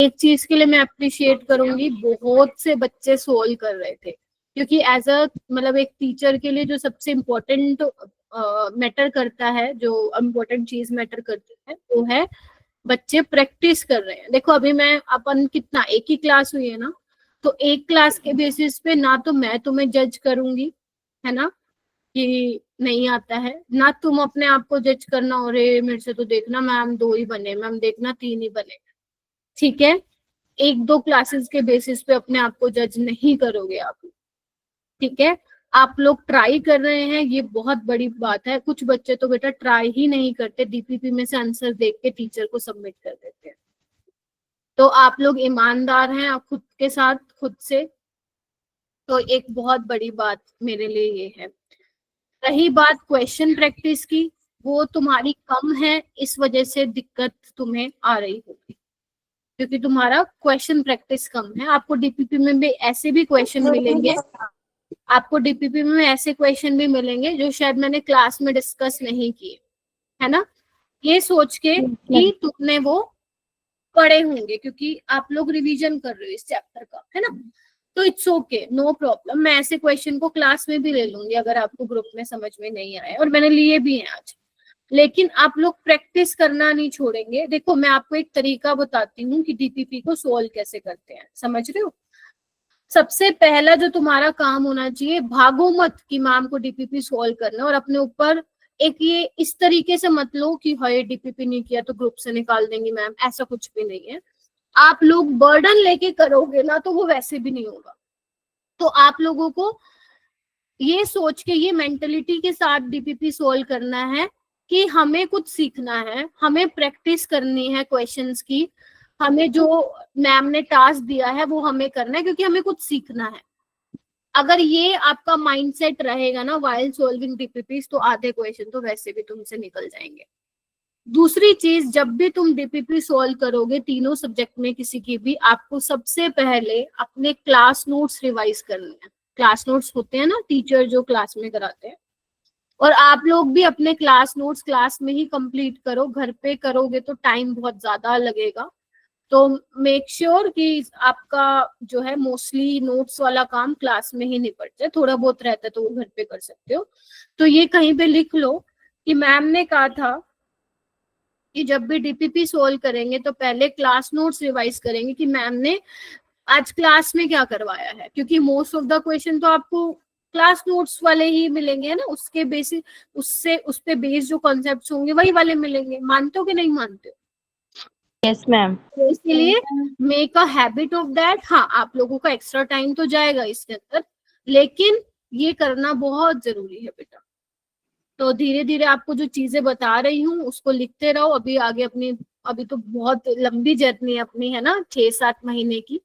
एक चीज के लिए मैं अप्रिशिएट करूंगी, बहुत से बच्चे सोल्व कर रहे थे, क्योंकि एज अ मतलब एक टीचर के लिए जो सबसे इम्पोर्टेंट मैटर करता है, जो इम्पोर्टेंट चीज मैटर करती है, वो है बच्चे प्रैक्टिस कर रहे हैं। देखो अभी मैं अपन कितना एक ही क्लास हुई है ना, तो एक क्लास के बेसिस पे ना तो मैं तुम्हें जज करूंगी, है ना, कि नहीं आता है, ना तुम अपने आप को जज करना, और मेरे से तो देखना मैम 2 ही बने, मैम देखना 3 ही बने। ठीक है, 1-2 क्लासेस के बेसिस पे अपने आप को जज नहीं करोगे आप। ठीक है, आप लोग ट्राई कर रहे हैं, ये बहुत बड़ी बात है। कुछ बच्चे तो बेटा ट्राई ही नहीं करते, डीपीपी में से आंसर देख के टीचर को सबमिट कर देते हैं। तो आप लोग ईमानदार हैं आप खुद के साथ, खुद से, तो एक बहुत बड़ी बात मेरे लिए ये है। रही बात क्वेश्चन प्रैक्टिस की, वो तुम्हारी कम है, इस वजह से दिक्कत तुम्हें आ रही होगी, क्योंकि तुम्हारा क्वेश्चन प्रैक्टिस कम है। आपको डीपीपी में भी ऐसे भी क्वेश्चन मिलेंगे, आपको डीपीपी में ऐसे क्वेश्चन भी मिलेंगे जो शायद मैंने क्लास में डिस्कस नहीं किए, है ना, ये सोच के कि तुमने वो पढ़े होंगे, क्योंकि आप लोग रिवीजन कर रहे हो इस चैप्टर का, है ना, तो इट्स ओके, नो प्रॉब्लम। मैं ऐसे क्वेश्चन को क्लास में भी ले लूंगी अगर आपको ग्रुप में समझ में नहीं आए, और मैंने लिए भी हैं आज। लेकिन आप लोग प्रैक्टिस करना नहीं छोड़ेंगे। देखो मैं आपको एक तरीका बताती हूँ कि डीपीपी को सोल्व कैसे करते हैं, समझ रहे हो। सबसे पहला जो तुम्हारा काम होना चाहिए, भागो मत कि मैम को डीपीपी सोल्व करना, और अपने ऊपर एक ये इस तरीके से मत लो कि हाय डीपीपी नहीं किया तो ग्रुप से निकाल देंगी मैम, ऐसा कुछ भी नहीं है। आप लोग बर्डन लेके करोगे ना तो वो वैसे भी नहीं होगा। तो आप लोगों को ये सोच के, ये मेंटलिटी के साथ डीपीपी सोल्व करना है कि हमें कुछ सीखना है, हमें प्रैक्टिस करनी है क्वेश्चंस की, हमें जो मैम ने टास्क दिया है वो हमें करना है, क्योंकि हमें कुछ सीखना है। अगर ये आपका माइंडसेट रहेगा ना व्हाइल सॉल्विंग डीपीपी, तो आधे क्वेश्चन तो वैसे भी तुमसे निकल जाएंगे। दूसरी चीज, जब भी तुम डीपीपी सोल्व करोगे तीनों सब्जेक्ट में किसी की भी, आपको सबसे पहले अपने क्लास नोट्स रिवाइज करने हैं। क्लास नोट्स होते हैं ना, टीचर जो क्लास में कराते हैं, और आप लोग भी अपने क्लास नोट्स क्लास में ही कंप्लीट करो। घर पे करोगे तो टाइम बहुत ज्यादा लगेगा, तो मेक श्योर कि आपका जो है मोस्टली नोट्स वाला काम क्लास में ही निपट जाए। थोड़ा बहुत रहता है तो वो घर पे कर सकते हो। तो ये कहीं पे लिख लो कि मैम ने कहा था कि जब भी डीपीपी सोल्व करेंगे तो पहले क्लास नोट्स रिवाइज करेंगे कि मैम ने आज क्लास में क्या करवाया है, क्योंकि मोस्ट ऑफ द क्वेश्चन तो आपको क्लास नोट्स वाले ही मिलेंगे ना, उसके बेसिस, उससे उस पे बेस्ड जो कॉन्सेप्ट्स होंगे वही वाले मिलेंगे। मानते हो कि नहीं मानते हो? Yes ma'am. तो इसलिए make a habit of that. हाँ, आप लोगों का एक्स्ट्रा टाइम तो जाएगा इसके अंदर, लेकिन ये करना बहुत जरूरी है बेटा। तो धीरे धीरे आपको जो चीजें बता रही हूँ उसको लिखते रहो। अभी आगे अपनी, अभी तो बहुत लंबी जर्नी अपनी है ना, 6-7 महीने की।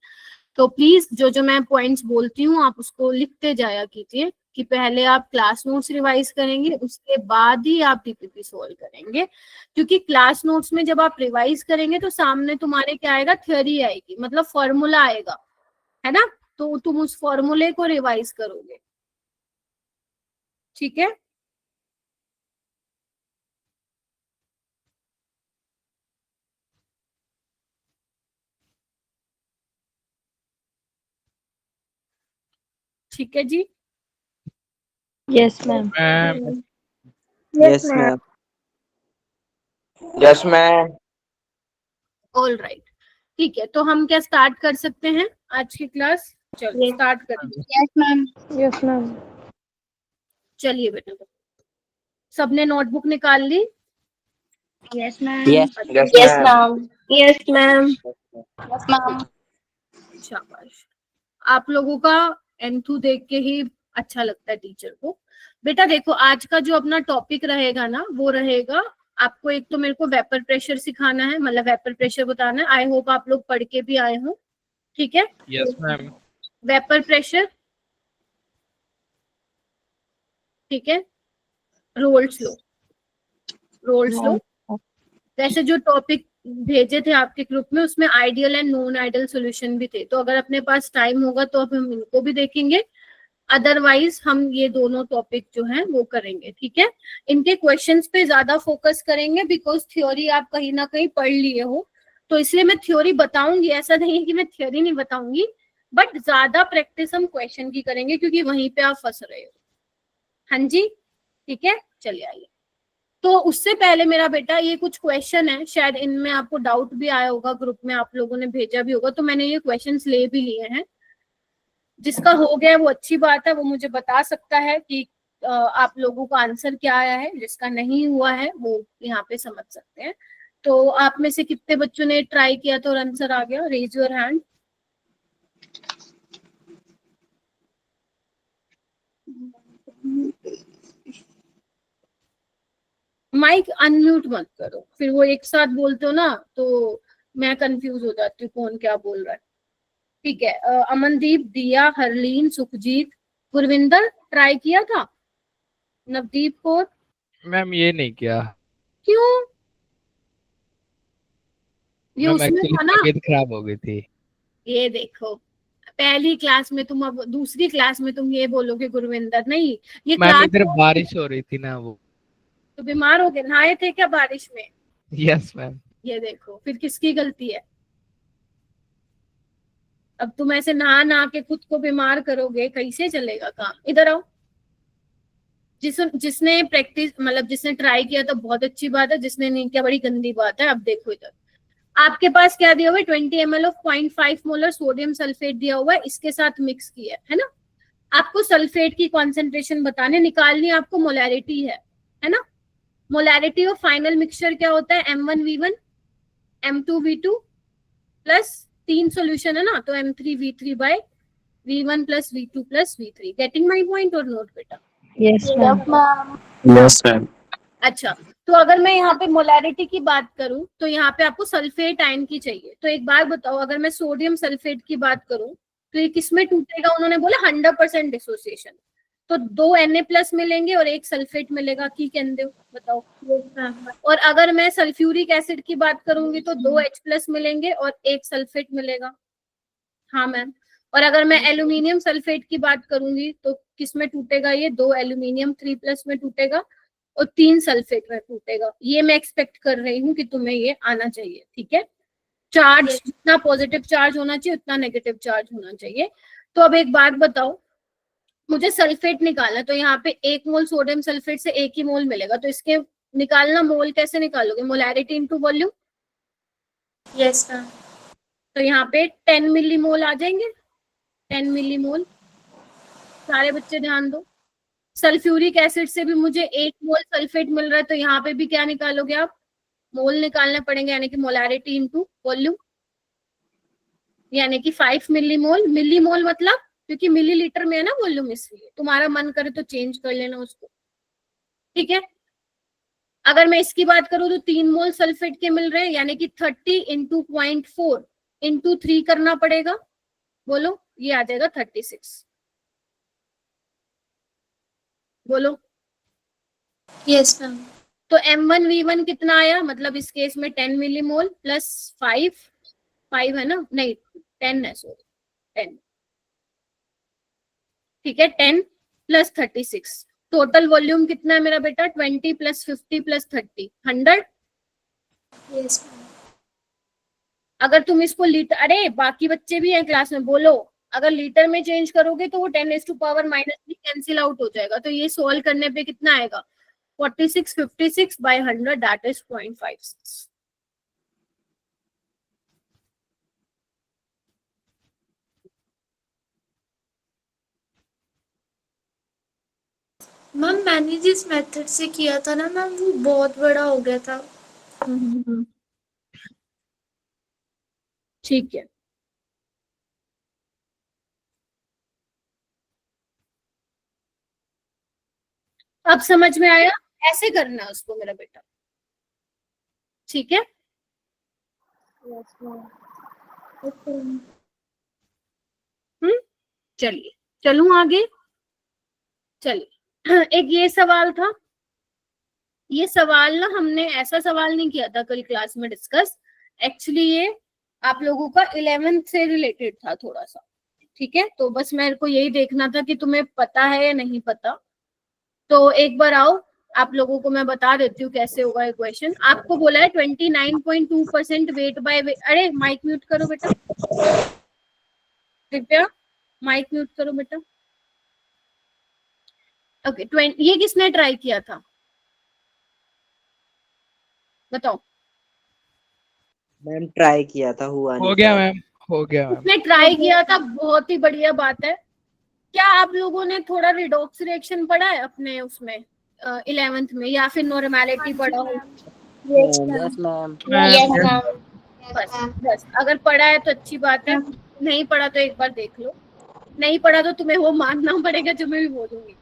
तो प्लीज जो जो मैं पॉइंट्स बोलती हूँ आप उसको लिखते जाया कीजिए, कि पहले आप क्लास नोट्स रिवाइज करेंगे, उसके बाद ही आप डीपीपी सोल्व करेंगे। क्योंकि क्लास नोट्स में जब आप रिवाइज करेंगे तो सामने तुम्हारे क्या आएगा, थ्योरी आएगी, मतलब फॉर्मूला आएगा, है ना, तो तुम उस फॉर्मूले को रिवाइज करोगे। ठीक है, ठीक है जी। Yes ma'am. Yes ma'am. Yes ma'am. All right, ठीक है, तो हम क्या स्टार्ट कर सकते हैं आज की क्लास? चलो स्टार्ट करते हैं। Yes ma'am. Yes ma'am. चलिए बेटा, सबने नोटबुक निकाल ली? Yes ma'am. Yes yes ma'am. Ma'am. Yes ma'am. Yes ma'am. शाबाश, आप लोगों का एंथू देख के ही अच्छा लगता है टीचर को। बेटा देखो, आज का जो अपना टॉपिक रहेगा ना, वो रहेगा, आपको एक तो मेरे को वेपर प्रेशर सिखाना है, मतलब वेपर प्रेशर बताना है। आई होप आप लोग पढ़ के भी आए हो, ठीक है। Yes ma'am. वेपर प्रेशर, ठीक है, रोल्स लो, रोल्स लो। वैसे जो टॉपिक भेजे थे आपके ग्रुप में उसमें ideal and non ideal solution भी थे, तो अगर अपने पास टाइम होगा तो अब हम इनको भी देखेंगे, अदरवाइज हम ये दोनों टॉपिक जो हैं वो करेंगे, ठीक है। इनके क्वेश्चंस पे ज्यादा फोकस करेंगे, बिकॉज थ्योरी आप कहीं ना कहीं पढ़ लिए हो, तो इसलिए मैं थ्योरी बताऊंगी, ऐसा नहीं है कि मैं थ्योरी नहीं बताऊंगी, बट ज्यादा प्रैक्टिस हम क्वेश्चन की करेंगे क्योंकि वहीं पे आप फंस रहे हो। हाँ जी, ठीक है, चलिए आइए। तो उससे पहले मेरा बेटा ये कुछ क्वेश्चन है, शायद इनमें आपको डाउट भी आया होगा, ग्रुप में आप लोगों ने भेजा भी होगा, तो मैंने ये क्वेश्चंस ले भी लिए हैं। जिसका हो गया वो अच्छी बात है, वो मुझे बता सकता है कि आप लोगों का आंसर क्या आया है। जिसका नहीं हुआ है वो यहाँ पे समझ सकते हैं। तो आप में से कितने बच्चों ने ट्राई किया तो आंसर आ गया? Raise your hand. Mike unmute मत करो, फिर वो एक साथ बोलते हो ना तो मैं कंफ्यूज हो जाती हूँ कौन क्या बोल रहा है। ठीक है, अमनदीप, दिया, हरलीन, सुखजीत, गुरविंदर ट्राई किया था? नवदीप को? मैम ये नहीं किया क्यों? ये मैम, उसमें एक्चुअली था ना। तबीयत खराब हो गई थी। ये देखो, पहली क्लास में तुम, अब दूसरी क्लास में तुम ये बोलोगे गुरविंदर नहीं। ये मैम क्लास इधर बारिश हो रही थी ना वो। तो बीमार हो गए, नहाए थे क्या बारिश में? Yes ma'am. ये देखो, फिर किसकी गलती है? अब तुम ऐसे नहा नहा के खुद को बीमार करोगे, कैसे चलेगा काम? इधर आओ। जिसने प्रैक्टिस मतलब जिसने ट्राई किया तो बहुत अच्छी बात है, जिसने नहीं किया बड़ी गंदी बात है। अब देखो इधर, आपके पास क्या दिया हुआ है? 20 ml of 0.5 molar sodium sulphate दिया हुआ है, इसके साथ मिक्स किया है ना। आपको सल्फेट की कॉन्सेंट्रेशन बताने, निकालनी आपको मोलैरिटी है ना। मोलैरिटी ऑफ फाइनल मिक्सचर क्या होता है? M1V1 M2V2 प्लस 3 सोल्यूशन है ना, तो M3V3 by V1 plus V2 plus V3। Getting my point और नोट बेटा? Yes, ma'am. Yes, ma'am. अच्छा, तो अगर मैं यहाँ पे मोलैरिटी की बात करूं तो यहाँ पे आपको सल्फेट आयन की चाहिए। तो एक बार बताओ, अगर मैं सोडियम सल्फेट की बात करूं तो ये किसमें टूटेगा? उन्होंने बोला 100% डिसोसिएशन। तो 2 Na+ मिलेंगे और 1 सल्फेट मिलेगा। की कहते हो बताओ? और अगर मैं सल्फ्यूरिक एसिड की बात करूंगी तो 2 H+ मिलेंगे और 1 सल्फेट मिलेगा। हाँ मैम। और अगर मैं एल्यूमिनियम सल्फेट की बात करूंगी तो किस में टूटेगा? ये 2 एल्यूमिनियम 3+ में टूटेगा और 3 सल्फेट में टूटेगा। ये मैं एक्सपेक्ट कर रही हूँ कि तुम्हें ये आना चाहिए, ठीक है। चार्ज जितना पॉजिटिव चार्ज होना चाहिए उतना नेगेटिव चार्ज होना चाहिए। तो अब एक बात बताओ, मुझे सल्फेट निकालना, तो यहाँ पे 1 मोल सोडियम सल्फेट से 1 ही मोल मिलेगा, तो इसके निकालना मोल कैसे निकालोगे? Molarity into volume. Yes, ma'am. तो यहाँ पे 10 मिलीमोल आ जाएंगे, 10 मिलीमोल। सारे बच्चे ध्यान दो, सल्फ्यूरिक एसिड से भी मुझे 1 मोल सल्फेट मिल रहा है, तो यहाँ पे भी क्या निकालोगे आप? मोल निकालने पड़ेंगे, यानी कि मोलैरिटी इनटू वॉल्यूम, यानी कि 5 मिलीमोल। मिलीमोल मतलब क्योंकि मिलीलीटर में है ना वॉल्यूम, इसलिए तुम्हारा मन करे तो चेंज कर लेना उसको, ठीक है। अगर मैं इसकी बात करूं तो 3 मोल सल्फेट के मिल रहे हैं, यानी कि 30 इंटू 0.4 इंटू 3 करना पड़ेगा। बोलो, ये आ जाएगा 36। बोलो। Yes, ma'am. तो M1V1 कितना आया? मतलब इस केस में 10 मिलीमोल प्लस 5 है ना, नहीं 10 है, सॉरी 10, ठीक है। 10 प्लस 36, टोटल वॉल्यूम कितना है मेरा बेटा? 20 प्लस 50 प्लस 30, 100। Yes, ma'am. अगर तुम इसको लीटर, अरे बाकी बच्चे भी हैं क्लास में, बोलो, अगर लीटर में चेंज करोगे तो वो 10⁻⁻³ कैंसिल आउट हो जाएगा। तो ये सॉल्व करने पे कितना आएगा? 46 56 बाय 100 दैट इज 0.56। मैम मैंने जिस मेथड से किया था ना मैम, वो बहुत बड़ा हो गया था। ठीक है, अब समझ में आया? ऐसे करना है उसको मेरा बेटा, ठीक है। चलिए, चलूं आगे। चलिए, एक ये सवाल था। ये सवाल ना हमने ऐसा सवाल नहीं किया था कल क्लास में डिस्कस। एक्चुअली ये आप लोगों का 11th से रिलेटेड था थोड़ा सा, ठीक है। तो बस मेरे को यही देखना था कि तुम्हें पता है या नहीं पता। तो एक बार आओ, आप लोगों को मैं बता देती हूँ कैसे होगा ये क्वेश्चन। आपको बोला है 29.2% वेट बाय वेट। अरे माइक म्यूट करो बेटा, कृपया माइक म्यूट करो बेटा। ओके, ये किसने ट्राई किया था बताओ? मैम ट्राई किया था, हुआ नहीं हो गया था। मैम, हो गया मैम। उसने ट्राई किया था, बहुत ही बढ़िया बात है। क्या आप लोगों ने थोड़ा रिडॉक्स रिएक्शन पढ़ा है अपने उसमें 11th में, या फिर नॉर्मेलिटी पढ़ा हो? Yes ma'am. बस अगर पढ़ा है तो अच्छी बात है, नहीं पढ़ा तो एक बार देख लो, नहीं पढ़ा तो तुम्हें वो मानना पड़ेगा जो मैं भी बोलूंगी।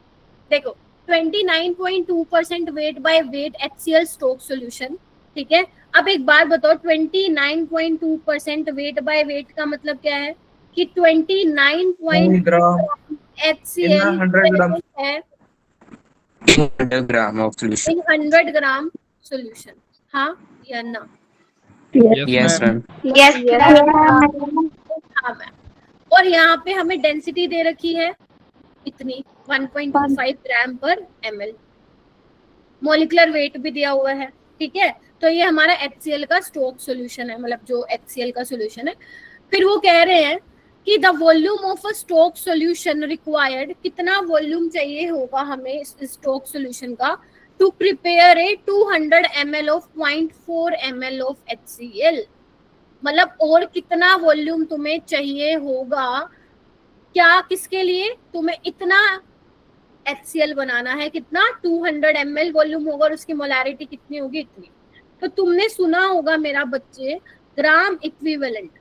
देखो 29.2% weight by weight HCl stock solution, ठीक है। अब एक बात बताओ, 29.2% वेट बाय वेट का मतलब क्या है कि 29 HCl है 100 gram of solution. In 100 gram solution, हाँ या ना? Yes ma'am. हाँ मैम। और यहाँ पे हमें डेंसिटी दे रखी है इतनी 1.25 ग्राम पर ml, मॉलिक्यूलर वेट भी दिया हुआ है, ठीक है। तो ये हमारा HCl का स्टोक सॉल्यूशन है, मतलब जो HCl का सॉल्यूशन है। फिर वो कह रहे हैं कि the volume of a stock solution required, कितना वॉल्यूम चाहिए होगा हमें इस स्टोक सॉल्यूशन का to prepare a 200 ml of 0.4 ml of HCl। मतलब और कितना वॉल्यूम तुम्हें चाहिए होगा, क्या किसके लिए? तुम्हें इतना HCl बनाना है, कितना 200 ml वॉल्यूम होगा और उसकी मोलैरिटी कितनी होगी? इतनी। तो तुमने सुना होगा मेरा बच्चे ग्राम इक्विवेलेंट,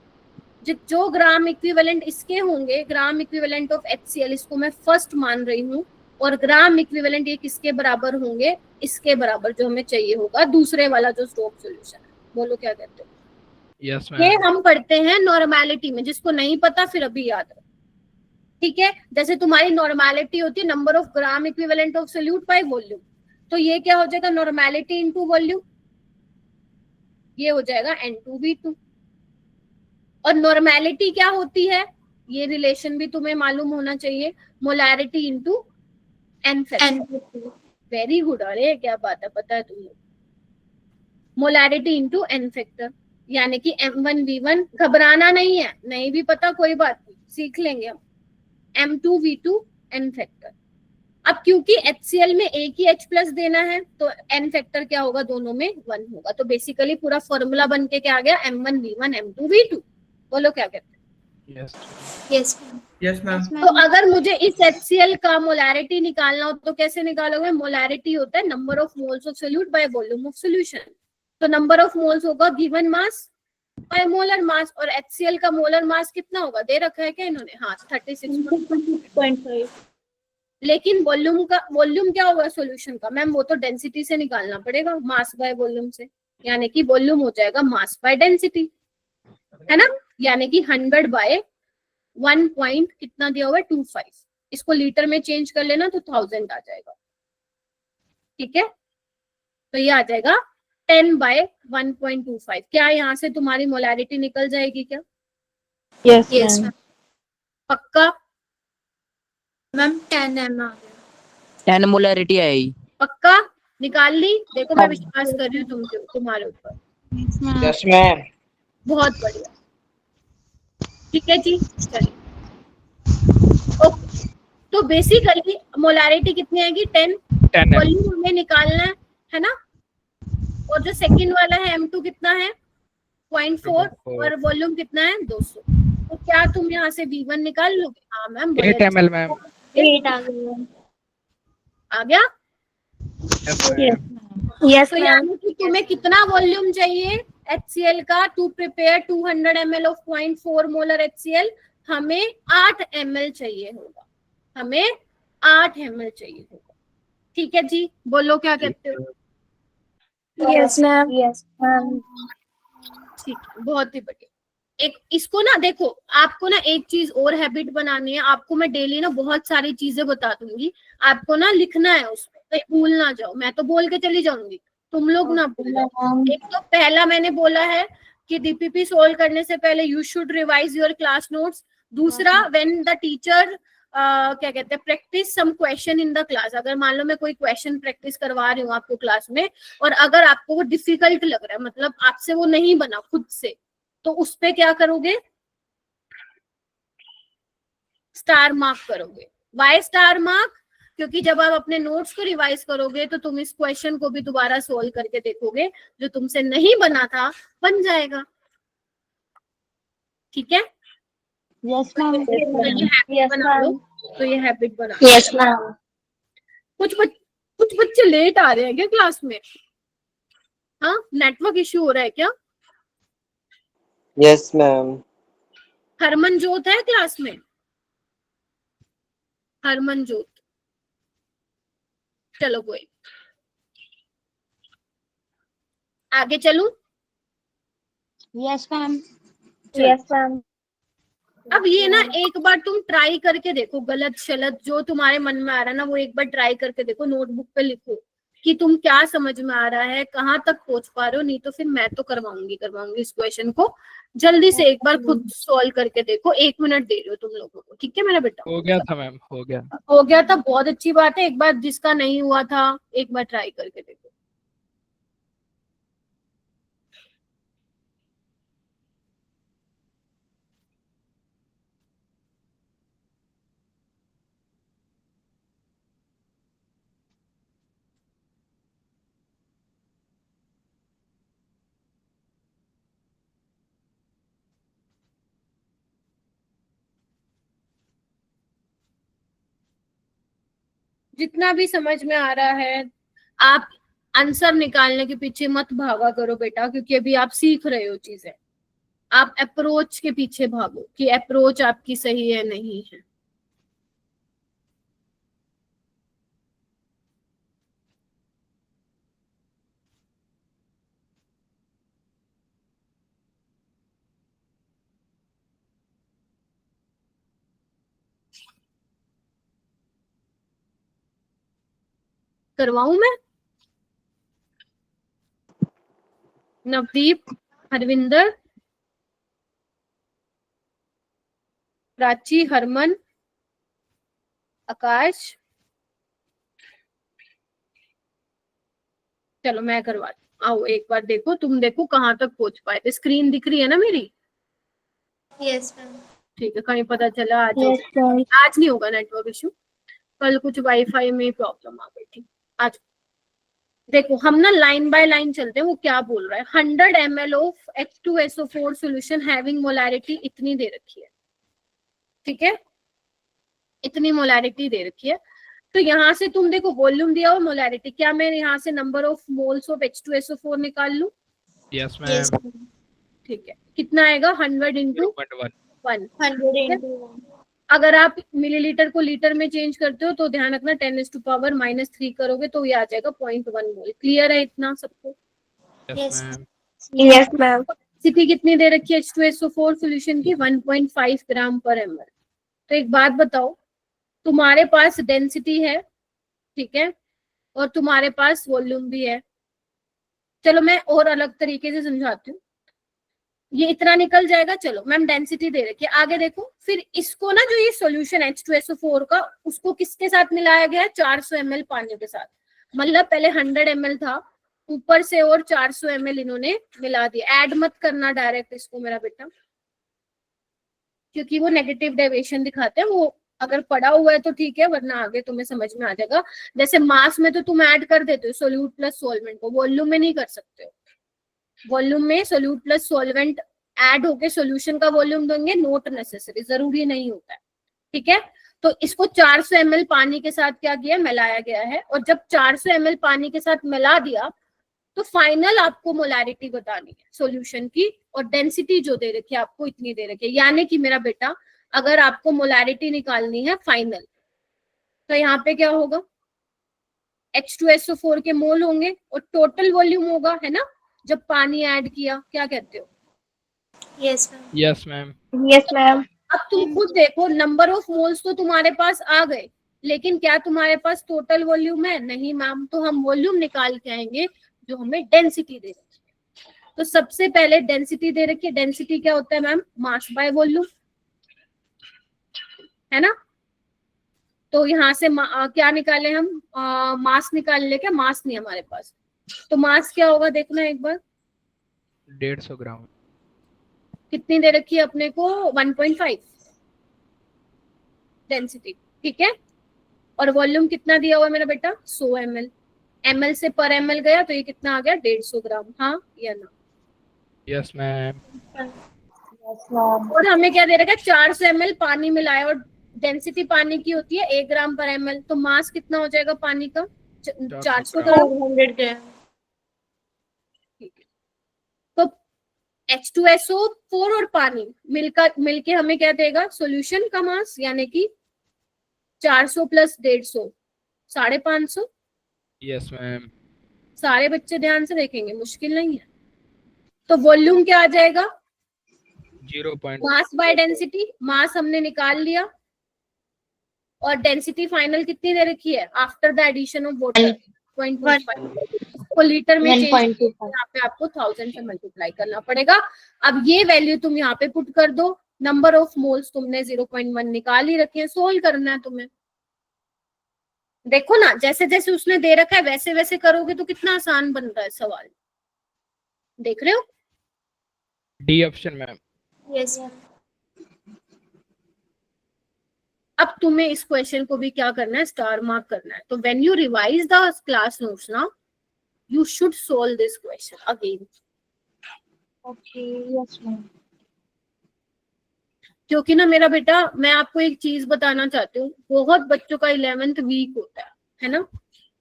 जो ग्राम इक्विवेलेंट इसके होंगे, ग्राम इक्विवेलेंट ऑफ HCl, इसको मैं फर्स्ट मान रही हूँ, और ग्राम इक्विवेलेंट ये किसके बराबर होंगे? इसके बराबर, जो हमें चाहिए होगा दूसरे वाला जो स्टोक सॉल्यूशन है। बोलो क्या कहते हो? यस ये मैम। हम पढ़ते हैं नॉर्मेलिटी में, जिसको नहीं पता फिर अभी याद रखो, ठीक है। जैसे तुम्हारी नॉर्मेलिटी होती है number of gram equivalent of solute by volume, तो ये क्या हो जाएगा? नॉर्मेलिटी इनटू वॉल्यूम, ये हो जाएगा N2V2। और नॉर्मेलिटी क्या होती है, ये रिलेशन भी तुम्हें मालूम होना चाहिए, molarity into n factor. Very good, अरे क्या बात है, पता है तुम्हें। मोलैरिटी इनटू एन फैक्टर, यानी कि M1V1, घबराना नहीं है, नहीं भी पता कोई बात नहीं, सीख लेंगे हम। M2V2 N factor. अब क्योंकि HCl में एक ही H प्लस देना है, तो एन फैक्टर क्या होगा? दोनों में 1 होगा। तो बेसिकली पूरा फॉर्मूला बन के क्या आ गया? M1V1 M2V2। बोलो क्या कहते हैं? Yes ma'am. तो अगर मुझे इस HCl का मोलैरिटी निकालना हो तो कैसे निकालोगे? मोलैरिटी होता है number of moles of solute by volume of solution. तो नंबर ऑफ मोल्स होगा given mass by molar mass, और HCl का मोलर मास कितना होगा? दे रखा है क्या इन्होंने? हाँ, 36.5। लेकिन वॉल्यूम क्या होगा सॉल्यूशन का? मैम वो तो डेंसिटी से निकालना पड़ेगा, मास बाय वॉल्यूम से, यानी कि वॉल्यूम हो जाएगा मास बाय डेंसिटी, है ना। यानी कि 100 बाय 1 पॉइंट कितना दिया हुआ है? 25। इसको लीटर में चेंज कर लेना तो 1000 आ जाएगा, ठीक है। तो ये आ जाएगा 10 बाय 1.25। क्या यहाँ से तुम्हारी मोलैरिटी निकल जाएगी क्या? Yes ma'am. पक्का? मैम 10 m आ गया। 10 मोलैरिटी आई। पक्का निकाल ली? देखो मैं विश्वास कर रही हूँ तुम्हारे ऊपर। Yes ma'am. बहुत बढ़िया, ठीक है जी, चलिए। ओके, तो बेसिकली मोलैरिटी कितनी आएगी? 10। वॉल्यूम हमें निकालना है ना। और जो सेकंड वाला है M2 कितना है? 0.4, और वॉल्यूम कितना है? 200। तो क्या तुम यहाँ से V1 निकाल लोगे? हाँ मैम, 8 ml मैम। 8 आ गया। आ गया। यस तो यानी कि तुम्हें कितना वॉल्यूम चाहिए HCl का to prepare 200 ml of 0.4 molar HCl? हमें 8 ml चाहिए होगा, हमें 8 ml चाहिए होगा, ठीक है जी। बोलो क्या कहते हो? Yes ma'am. Yes ma'am. ठीक है, बहुत ही बढ़िया। एक इसको ना देखो, आपको ना एक चीज और हैबिट बनानी है। आपको मैं डेली ना बहुत सारी चीजें बता दूंगी, आपको ना लिखना है उसमें, तो भूल ना जाओ। मैं तो बोल के चली जाऊंगी, तुम लोग ना भूल जाओ। एक तो पहला मैंने बोला है कि DPP सोल्व करने से पहले you should revise your class notes. दूसरा, व्हेन द टीचर क्या कहते हैं, practice some question in the class. अगर मान लो मैं कोई क्वेश्चन प्रैक्टिस करवा रही हूँ आपको क्लास में, और अगर आपको वो डिफिकल्ट लग रहा है, मतलब आपसे वो नहीं बना खुद से, तो उस पे क्या करोगे, स्टार मार्क करोगे। Why star mark? क्योंकि जब आप अपने नोट्स को रिवाइज करोगे तो तुम इस क्वेश्चन को भी दोबारा सोल्व करके देखोगे, जो तुमसे नहीं बना था बन जाएगा। ठीक है? Yes ma'am. हैबिट बना लो, तो ये हैबिट बना। Yes ma'am. कुछ बच्चे लेट आ रहे हैं क्या क्लास में? हाँ, नेटवर्क इश्यू हो रहा है क्या? Yes ma'am. हरमनजोत है क्लास में? हरमनजोत, चलो कोई, आगे चलूं? Yes ma'am. चलो। Yes ma'am. अब ये ना एक बार तुम ट्राई करके देखो, गलत शलत जो तुम्हारे मन में आ रहा है ना, वो एक बार ट्राई करके देखो, नोटबुक पे लिखो कि तुम क्या समझ में आ रहा है, कहाँ तक पहुंच पा रहे हो। नहीं तो फिर मैं तो करवाऊंगी इस क्वेश्चन को। जल्दी से एक बार खुद सॉल्व करके देखो, 1 मिनट दे रही हो तुम लोगों को, ठीक है मेरा बेटा? हो गया था मैम, हो गया। हो गया था, बहुत अच्छी बात है। एक बार जिसका नहीं हुआ था, एक बार ट्राई करके देखो। जितना भी समझ में आ रहा है, आप आंसर निकालने के पीछे मत भागा करो बेटा, क्योंकि अभी आप सीख रहे हो चीजें। आप अप्रोच के पीछे भागो कि अप्रोच आपकी सही है नहीं है। करवाऊं मैं? नवदीप, हरविंदर, प्राची, हरमन, आकाश, चलो मैं करवाती हूँ। आओ एक बार देखो, तुम देखो कहाँ तक पहुंच पाए। स्क्रीन दिख रही है ना मेरी? Yes ma'am. ठीक है, कहीं पता चला आज यस मैम। आज नहीं होगा नेटवर्क इशू, कल कुछ वाईफाई में प्रॉब्लम आ गई थी। आज देखो, हम ना लाइन बाय लाइन चलते हैं, वो क्या बोल रहा है। 100 ml of H2SO4 solution having molarity इतनी दे रखी है, ठीक है? इतनी मोलैरिटी दे रखी है। तो यहाँ से तुम देखो वॉल्यूम दिया और मोलैरिटी, क्या मैं यहाँ से number of moles of H2SO4 निकाल लूं? Yes yes ma'am. ठीक है, कितना आएगा? 100 इंटू 0.1। 1। 100 into 1। अगर आप मिलीलीटर को लीटर में चेंज करते हो तो ध्यान रखना 10⁻³ करोगे तो ये आ जाएगा 0.1 मोल। क्लियर है इतना सबको? Yes ma'am. Yes ma'am. स्थिति कितनी दे रखी है H2SO4 सोल्यूशन की? 1.5 ग्राम पर ml। तो एक बात बताओ, तुम्हारे पास डेंसिटी है, ठीक है, और तुम्हारे पास वॉल्यूम भी है। चलो मैं और अलग तरीके से समझाती हूँ, ये इतना निकल जाएगा। चलो मैम डेंसिटी दे रखी है, आगे देखो। फिर इसको ना, जो ये सॉल्यूशन H2SO4 का, उसको किसके साथ मिलाया गया है? 400 ml पानी के साथ। मतलब पहले 100 ml था, ऊपर से और 400 ml इन्होंने मिला दिया। ऐड मत करना डायरेक्ट इसको मेरा बेटा, क्योंकि वो नेगेटिव डेविएशन दिखाते हैं। वो अगर पड़ा हुआ है तो ठीक है, वरना आगे तुम्हें समझ में आ जाएगा। जैसे मास में तो तुम ऐड कर देते हो सोल्यूट प्लस सॉल्वेंट को, वॉल्यूम में नहीं कर सकते हो। वॉल्यूम में सोल्यूट प्लस सॉल्वेंट ऐड होके सॉल्यूशन का वॉल्यूम देंगे, नॉट नेसेसरी, जरूरी नहीं होता है, ठीक है? तो इसको 400 ml पानी के साथ क्या किया? मिलाया गया है। और जब 400 ml पानी के साथ मिला दिया तो फाइनल आपको मोलैरिटी बतानी है सॉल्यूशन की, और डेंसिटी जो दे रखी है आपको इतनी दे रखी है। यानी कि मेरा बेटा, अगर आपको मोलैरिटी निकालनी है फाइनल, तो यहाँ पे क्या होगा? H2SO4 के मोल होंगे और टोटल वॉल्यूम होगा, है ना, जब पानी ऐड किया। क्या कहते हो? Yes ma'am. Yes ma'am. Yes ma'am. अब तुम खुद देखो, नंबर ऑफ मोल्स तो तुम्हारे पास आ गए, लेकिन क्या तुम्हारे पास टोटल वॉल्यूम है? नहीं मैम। तो हम वॉल्यूम निकाल के आएंगे जो हमें डेंसिटी दे रखी है। तो सबसे पहले डेंसिटी दे रखी है। डेंसिटी क्या होता है मैम? मास बाय वॉल्यूम, है ना? तो यहाँ से क्या निकाले हम, मास निकाल ले, क्या मास नहीं हमारे पास, तो मास क्या होगा देखना एक बार, 150 ग्राम। कितनी दे रखी है अपने को, 1.5 डेंसिटी, ठीक है। और वॉल्यूम कितना दिया हुआ है मेरा बेटा, 100 ml, ml से पर ml गया तो ये कितना आ गया, 150 ग्राम, हाँ या ना। Yes ma'am. Yes, ma'am. और हमें क्या दे रखा है, 400 ml पानी मिलाया, और डेंसिटी पानी की होती है 1 ग्राम पर ml, तो मास कितना हो जाएगा पानी का, 400 ग्राम। 400 ग्राम। तो H2SO4 और पानी मिलके हमें क्या देगा, सॉल्यूशन का मास, यानी कि 400 प्लस 150, 550। Yes ma'am. सारे बच्चे ध्यान से देखेंगे, मुश्किल नहीं है। तो वॉल्यूम क्या आ जाएगा, 0. मास बाय डेंसिटी, मास हमने निकाल लिया, और डेंसिटी फाइनल कितनी दे रखी है after the addition of water, 0.15 को लीटर में चेंज, 1.25. यहाँ पे आपको 1000 से मल्टीप्लाई करना पड़ेगा। अब ये वैल्यू तुम यहाँ पे पुट कर दो, नंबर ऑफ मोल्स तुमने 0.1 निकाल ही रखे हैं, सोल्व करना है तुम्हें। देखो ना, जैसे जैसे उसने दे रखा है वैसे वैसे करोगे तो कितना आसान बन रहा है सवाल, देख रहे हो। D option ma'am. यस। अब तुम्हें इस क्वेश्चन को भी क्या करना है, स्टार मार्क करना है। तो when you revise the class notes ना, you should solve this question again. Okay. Yes, ma'am. क्योंकि ना मेरा बेटा, मैं आपको एक चीज बताना चाहती हूँ, बहुत बच्चों का 11th वीक होता है ना,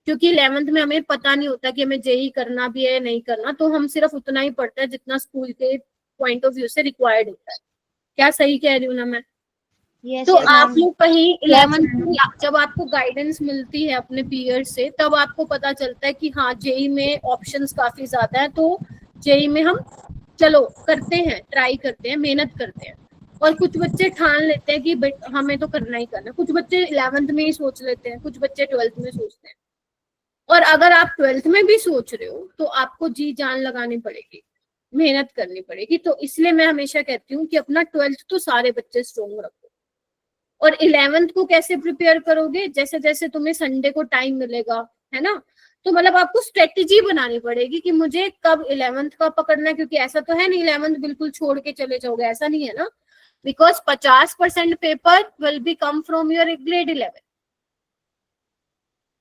क्योंकि 11th में हमें पता नहीं होता कि हमें जेई करना भी है नहीं करना, तो हम सिर्फ उतना ही पढ़ते हैं जितना स्कूल के पॉइंट ऑफ व्यू से रिक्वायर्ड होता है। क्या सही कह रही हूँ ना मैं? Yes, तो yes, आप ma'am. लोग कहीं 11th में जब आपको गाइडेंस मिलती है अपने पीयर से, तब आपको पता चलता है कि हाँ जेई में ऑप्शंस काफी ज्यादा है, तो जेई में हम चलो करते हैं, ट्राई करते हैं, मेहनत करते हैं। और कुछ बच्चे ठान लेते हैं कि हमें तो करना ही करना, कुछ बच्चे 11th में ही सोच लेते हैं, कुछ बच्चे 12th में सोचते हैं। और अगर आप 12th में भी सोच रहे हो तो आपको जी जान लगानी पड़ेगी, मेहनत करनी पड़ेगी। तो इसलिए मैं हमेशा कहती हूँ कि अपना 12th तो सारे बच्चे स्ट्रॉन्ग रखो, और 11th को कैसे प्रिपेयर करोगे, जैसे जैसे तुम्हें संडे को टाइम मिलेगा, है ना, तो मतलब आपको स्ट्रेटेजी बनानी पड़ेगी कि मुझे कब 11th का पकड़ना है, क्योंकि ऐसा तो है नहीं 11th बिल्कुल छोड़ के चले जाओगे, ऐसा नहीं है ना, because 50% paper will be come from your grade 11,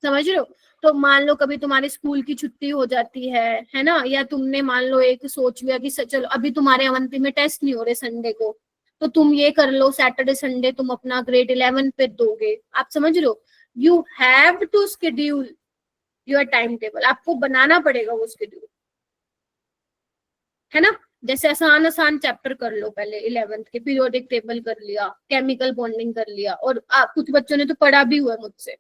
समझ रहे हो। तो मान लो कभी तुम्हारे स्कूल की छुट्टी हो जाती है ना, या तुमने मान लो एक सोच लिया कि चलो अभी तुम्हारे अवंती में टेस्ट नहीं हो रहे संडे को, तो तुम ये कर लो, सैटरडे संडे तुम अपना ग्रेड 11 पे दोगे, आप समझ रहे हो। You have to schedule your time table, आपको बनाना पड़ेगा वो शेड्यूल, है ना। जैसे आसान आसान चैप्टर कर लो पहले 11th के, पीरियोडिक टेबल कर लिया, केमिकल बॉन्डिंग कर लिया, और कुछ बच्चों ने तो पढ़ा भी हुआ है मुझसे,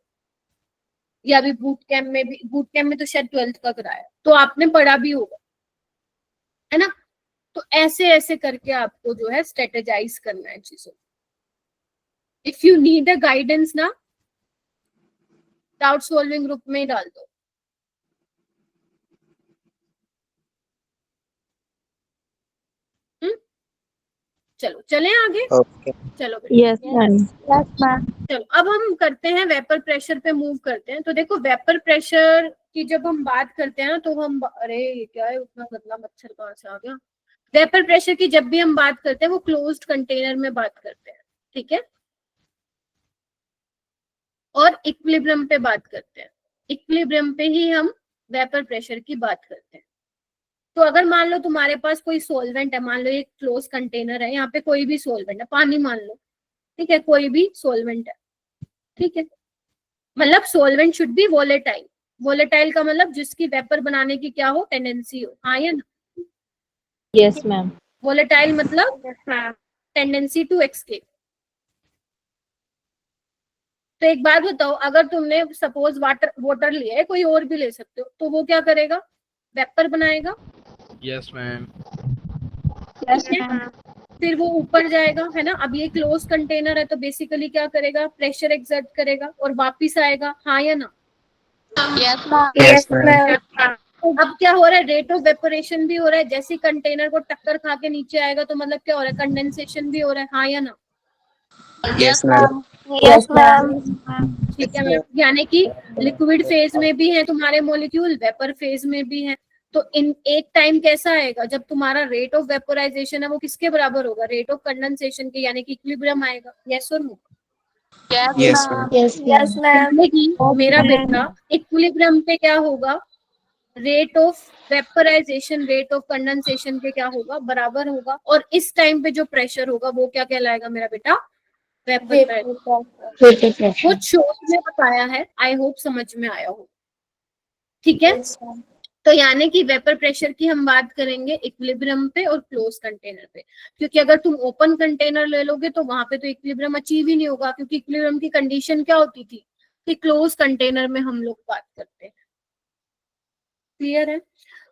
या अभी बूट कैम्प में तो शायद 12th का कराया, तो आपने पढ़ा भी होगा, है ना। तो ऐसे ऐसे करके आपको जो है स्ट्रेटेजाइज करना है चीजों। If you need a guidance ना, डाउट सॉल्विंग ग्रुप में ही डाल दो। चलो चलें आगे। ओके। चलो Yes, ma'am. Yes, ma'am. चलो अब हम करते हैं वेपर प्रेशर पे मूव करते हैं। तो देखो वेपर प्रेशर की जब हम बात करते हैं ना, तो हम, अरे ये क्या है, उतना गंदा मच्छर कहाँ से आ गया। वेपर प्रेशर की जब भी हम बात करते हैं वो क्लोज्ड कंटेनर में बात करते हैं, ठीक है, और इक्विलिब्रियम पे बात करते हैं। इक्विलिब्रियम पे ही हम वेपर प्रेशर की बात करते हैं। तो अगर मान लो तुम्हारे पास कोई सॉल्वेंट है, मान लो एक क्लोज कंटेनर है, यहाँ पे कोई भी सॉल्वेंट है, पानी मान लो, ठीक है, कोई भी सॉल्वेंट है, ठीक है, मतलब solvent should be volatile. Volatile का मतलब जिसकी वेपर बनाने की क्या हो, टेंडेंसी हो, हाँ या ना। Yes, ma'am. वोलेटाइल मतलब Yes, ma'am. Tendency to escape. तो एक बात बताओ, अगर तुमने सपोज वाटर लिया है, कोई और भी ले सकते हो, तो वो क्या करेगा, वेपर बनाएगा। Yes ma'am. Yes, ma'am. फिर वो ऊपर जाएगा, है ना। अब ये क्लोज कंटेनर है तो बेसिकली क्या करेगा, प्रेशर एक्सर्ट करेगा और वापिस आएगा, हाँ या ना। Yes, ma'am. Yes, ma'am. अब क्या हो रहा है, रेट ऑफ वेपोरेशन भी हो रहा है, जैसे कंटेनर को टक्कर खा के नीचे आएगा तो मतलब क्या हो रहा है, कंडेंसेशन भी हो रहा है, हाँ या ना। Yes, ma'am. Yes, ma'am. ठीक है मैम, यानी कि लिक्विड फेज में भी है तुम्हारे मॉलिक्यूल, वेपर फेज में भी है। तो इन एक टाइम कैसा आएगा जब तुम्हारा रेट ऑफ वेपोराइजेशन है वो किसके बराबर होगा, रेट ऑफ कंडेंसेशन के, यानी कि इक्विलिब्रियम आएगा। यस और no? Yes, ma'am. Yes, ma'am. यानी कि मेरा बेटा इक्विलिब्रियम पे क्या होगा, rate of vaporisation rate of condensation के क्या होगा, बराबर होगा। और इस टाइम पे जो प्रेशर होगा वो क्या कहलाएगा मेरा बेटा, वेपर प्रेशर। वो शॉर्ट में बताया है, आई होप समझ में आया हो। ठीक है, तो यानी कि वेपर प्रेशर की हम बात करेंगे इक्विलिब्रियम पे और क्लोज कंटेनर पे, क्योंकि अगर तुम ओपन कंटेनर ले लोगे तो वहां पे तो इक्विलिब्रियम अचीव ही नहीं होगा, क्योंकि इक्विलिब्रियम की कंडीशन क्या होती थी कि क्लोज कंटेनर में हम लोग बात करते हैं। क्लियर है?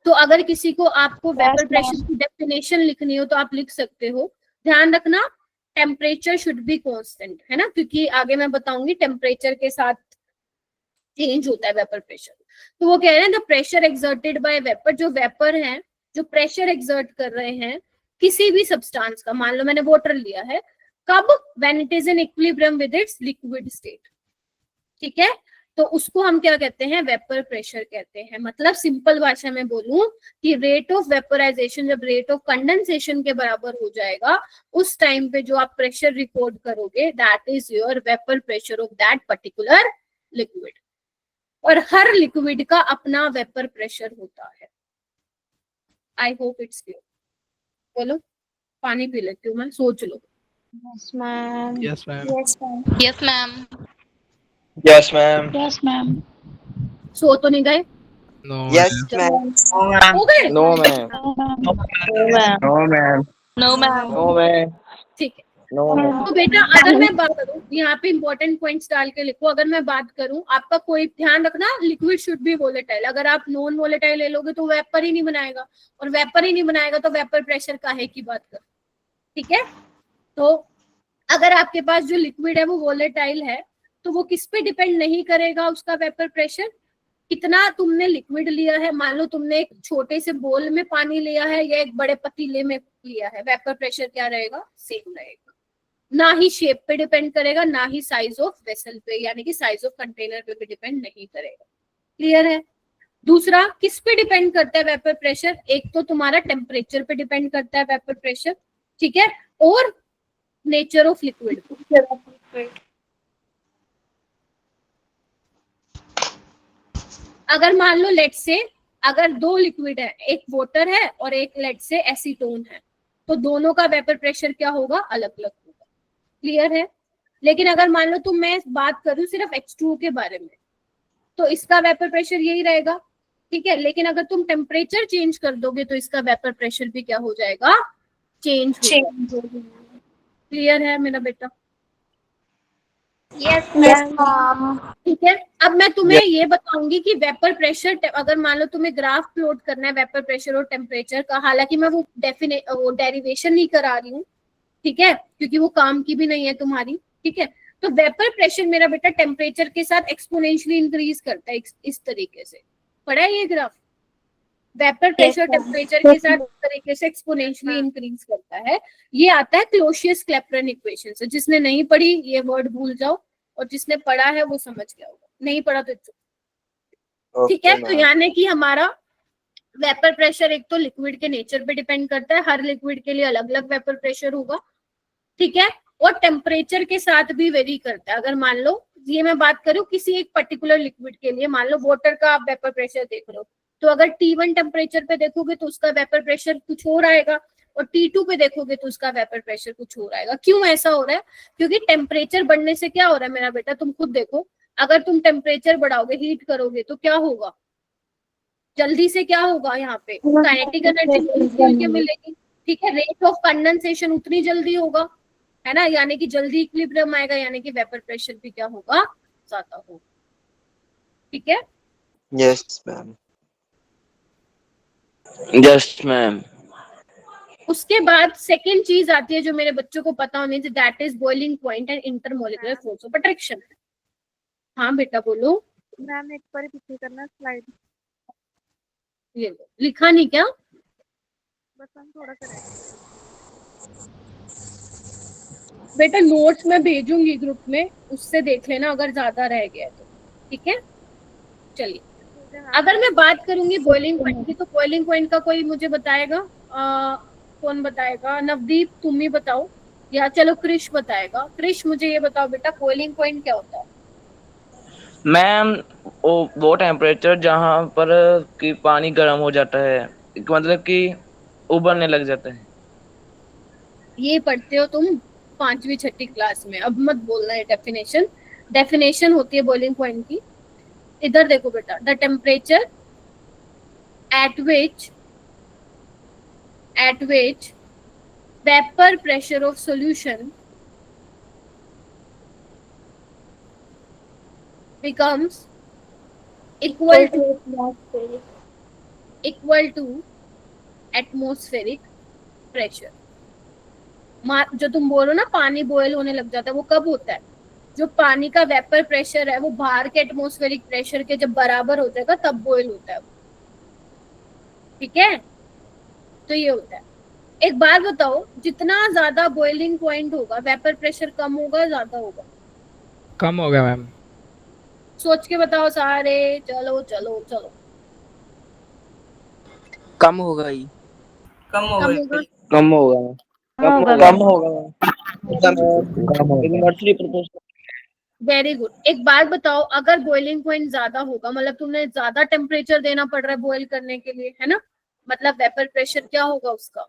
तो अगर किसी को आपको वेपर प्रेशर की डेफिनेशन लिखनी हो तो आप लिख सकते हो। ध्यान रखना टेम्परेचर शुड बी कांस्टेंट, है ना, क्योंकि आगे मैं बताऊंगी टेम्परेचर के साथ चेंज होता है वेपर प्रेशर। तो वो कह रहे हैं the pressure exerted by vapour, जो वेपर है जो प्रेशर एक्सर्ट कर रहे हैं किसी भी सब्सटेंस का, मान लो मैंने वाटर लिया है, कब, when it is in equilibrium with its liquid state. ठीक है, तो उसको हम क्या कहते हैं, वेपर प्रेशर कहते हैं। मतलब सिंपल भाषा में बोलूं कि रेट ऑफ वेपोराइजेशन जब रेट ऑफ कंडेंसेशन के बराबर हो जाएगा उस टाइम पे जो आप प्रेशर रिकॉर्ड करोगे that is your vapour pressure of that particular liquid. और हर लिक्विड का अपना वेपर प्रेशर होता है। I hope it's clear. बोलो, पानी पी लेती हूँ मैं, सोच लो। Yes, ma'am. Yes, ma'am. Yes, ma'am. Yes, ma'am. Yes, ma'am. सो तो नहीं गए? No, Yes, ma'am. ma'am. हो गए? No, ma'am. No, ma'am. No, ma'am. No, ma'am. No, ma'am. ठीक है, No, ma'am. तो बेटा अगर मैं बात करूं, यहाँ पे इंपॉर्टेंट पॉइंट्स डाल के लिखो। अगर मैं बात करूं, आपका कोई ध्यान रखना लिक्विड शुड बी वोलेटाइल। अगर आप नॉन वोलेटाइल ले लोगे तो वेपर ही नहीं बनाएगा, और वेपर ही नहीं बनाएगा तो वेपर प्रेशर काहे की बात कर। ठीक है, तो अगर आपके पास जो लिक्विड है वो वोलेटाइल है तो वो किस पे डिपेंड नहीं करेगा उसका वेपर प्रेशर, कितना तुमने लिक्विड लिया है। मान लो तुमने एक छोटे से बोल में पानी लिया है या एक बड़े पतीले में लिया है, वेपर प्रेशर क्या रहेगा, सेम रहेगा। ना ही शेप पे डिपेंड करेगा, ना ही साइज ऑफ वेसल पे, यानी कि साइज ऑफ कंटेनर पे भी डिपेंड नहीं करेगा। क्लियर है? दूसरा किस पे डिपेंड करता है वेपर प्रेशर, एक तो तुम्हारा टेम्परेचर पे डिपेंड करता है वेपर प्रेशर, ठीक है, और नेचर ऑफ लिक्विड। अगर मान लो लेट से अगर दो लिक्विड है, एक वाटर है और एक लेट से एसीटोन है, तो दोनों का वेपर प्रेशर क्या होगा, अलग अलग होगा। क्लियर है? लेकिन अगर मान लो मैं बात करूं सिर्फ H2O के बारे में तो इसका वेपर प्रेशर यही रहेगा। ठीक है, लेकिन अगर तुम टेम्परेचर चेंज कर दोगे तो इसका वेपर प्रेशर भी क्या हो जाएगा, चेंज हो जाएगा। क्लियर है मेरा बेटा? Yes, ma'am. ठीक है, अब मैं तुम्हें ये बताऊंगी कि वेपर प्रेशर, अगर मान लो तुम्हें ग्राफ प्लॉट करना है वेपर प्रेशर और टेम्परेचर का, हालांकि मैं वो डेरिवेशन नहीं करा रही हूँ, ठीक है, क्योंकि वो काम की भी नहीं है तुम्हारी। ठीक है, तो वेपर प्रेशर मेरा बेटा टेम्परेचर के साथ एक्सपोनेंशियली इंक्रीज करता है इस तरीके से। पढ़ा है ये ग्राफ? वेपर प्रेशर टेम्परेचर के साथ इस तरीके से एक्सपोनेंशियली इंक्रीज करता है। ये आता है क्लोसियस-क्लैपेरॉन इक्वेशन से। जिसने नहीं पढ़ी ये वर्ड भूल जाओ, और जिसने पढ़ा है वो समझ गया होगा, नहीं पढ़ा तो ठीक है। तो यानी कि हमारा वेपर प्रेशर एक तो लिक्विड के नेचर पे डिपेंड करता है, हर लिक्विड के लिए अलग अलग वेपर प्रेशर होगा। ठीक है, और टेम्परेचर के साथ भी वेरी करता है। अगर मान लो ये मैं बात करूं किसी एक पर्टिकुलर लिक्विड के लिए, मान लो वाटर का आप वेपर प्रेशर देख रहे हो, तो अगर T1 टेम्परेचर पे देखोगे तो उसका वेपर प्रेशर कुछ और आएगा, और T2 पे देखोगे तो उसका वेपर प्रेशर कुछ और आएगा। क्यों ऐसा हो रहा है? क्योंकि टेम्परेचर बढ़ने से क्या हो रहा है मेरा बेटा, तुम खुद देखो, अगर तुम टेम्परेचर बढ़ाओगे, हीट करोगे तो क्या होगा, जल्दी से क्या होगा, यहाँ पे काइनेटिक एनर्जी मिलेगी। ठीक है, रेट ऑफ कंडेंसेशन उतनी जल्दी होगा, है ना, यानी कि जल्दी इक्विलिब्रियम आएगा, यानी कि वेपर प्रेशर भी क्या होगा, ज्यादा होगा। ठीक है, Yes, ma'am. Yes, ma'am. उसके बाद सेकेंड चीज आती है जो मेरे बच्चों को पता होनी चाहिए, that is boiling point and intermolecular force of attraction. हाँ बेटा बोलो। मैम एक बार पीछे करना स्लाइड, ये लो, लिखा नहीं क्या? बस हम थोड़ा सा बेटा नोट्स मैं भेजूंगी ग्रुप में, उससे देख लेना अगर ज्यादा रह गया है तो, ठीक है। चलिए, अगर मैं बात करूंगी बॉइलिंग पॉइंट की, तो बॉइलिंग पॉइंट का कोई मुझे बताएगा? कौन बताएगा? नवदीप तुम ही बताओ, या चलो क्रिश बताएगा। क्रिश मुझे ये बताओ बेटा, बॉइलिंग पॉइंट क्या होता है? मैम वो टेम्परेचर जहाँ पर कि पानी गर्म हो जाता है, मतलब कि उबलने लग जाता है। ये पढ़ते हो तुम 5वीं 6वीं क्लास में, अब मत बोलना है डेफिनेशन। डेफिनेशन होती है बॉइलिंग पॉइंट की। इधर देखो बेटा, the temperature at which vapor pressure of solution becomes equal to atmospheric pressure। जो तुम बोलो ना पानी बॉयल होने लग जाता है, वो कब होता है? जो पानी का वेपर प्रेशर है वो बाहर के एटमॉस्फेरिक प्रेशर के जब बराबर हो जाएगा तब बॉयल होता है, ठीक है। तो ये होता है। एक बात बताओ, जितना ज्यादा बॉइलिंग पॉइंट होगा वेपर प्रेशर कम होगा ज्यादा होगा? कम हो गया मैम। सोच के बताओ सारे, चलो चलो चलो। कम होगा ही। कम होगा। कम होगा। कम होगा। Inversely proportional. Very good. एक बात बताओ, अगर बॉइलिंग पॉइंट ज्यादा होगा, मतलब तुम्हें ज्यादा टेम्परेचर देना पड़ रहा है बॉईल करने के लिए, है ना, मतलब वेपर प्रेशर क्या होगा उसका?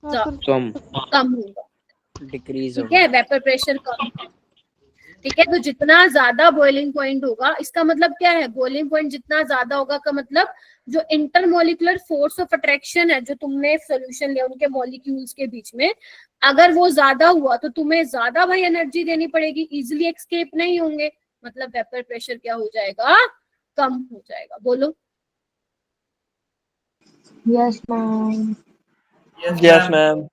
कम। कम होगा, डिक्रीज ठीक होगा। है, वेपर प्रेशर कम। ठीक है, तो जितना ज्यादा बॉइलिंग पॉइंट होगा, इसका मतलब क्या है? बॉइलिंग पॉइंट जितना ज्यादा होगा का मतलब जो इंटरमोलिकुलर फोर्स ऑफ अट्रैक्शन है जो तुमने सोल्यूशन लिया उनके मॉलिक्यूल्स के बीच में, अगर वो ज्यादा हुआ तो तुम्हें ज्यादा भाई एनर्जी देनी पड़ेगी, इजिली एस्केप नहीं होंगे, मतलब वेपर प्रेशर क्या हो जाएगा? कम हो जाएगा। बोलो। Yes ma'am. Yes ma'am.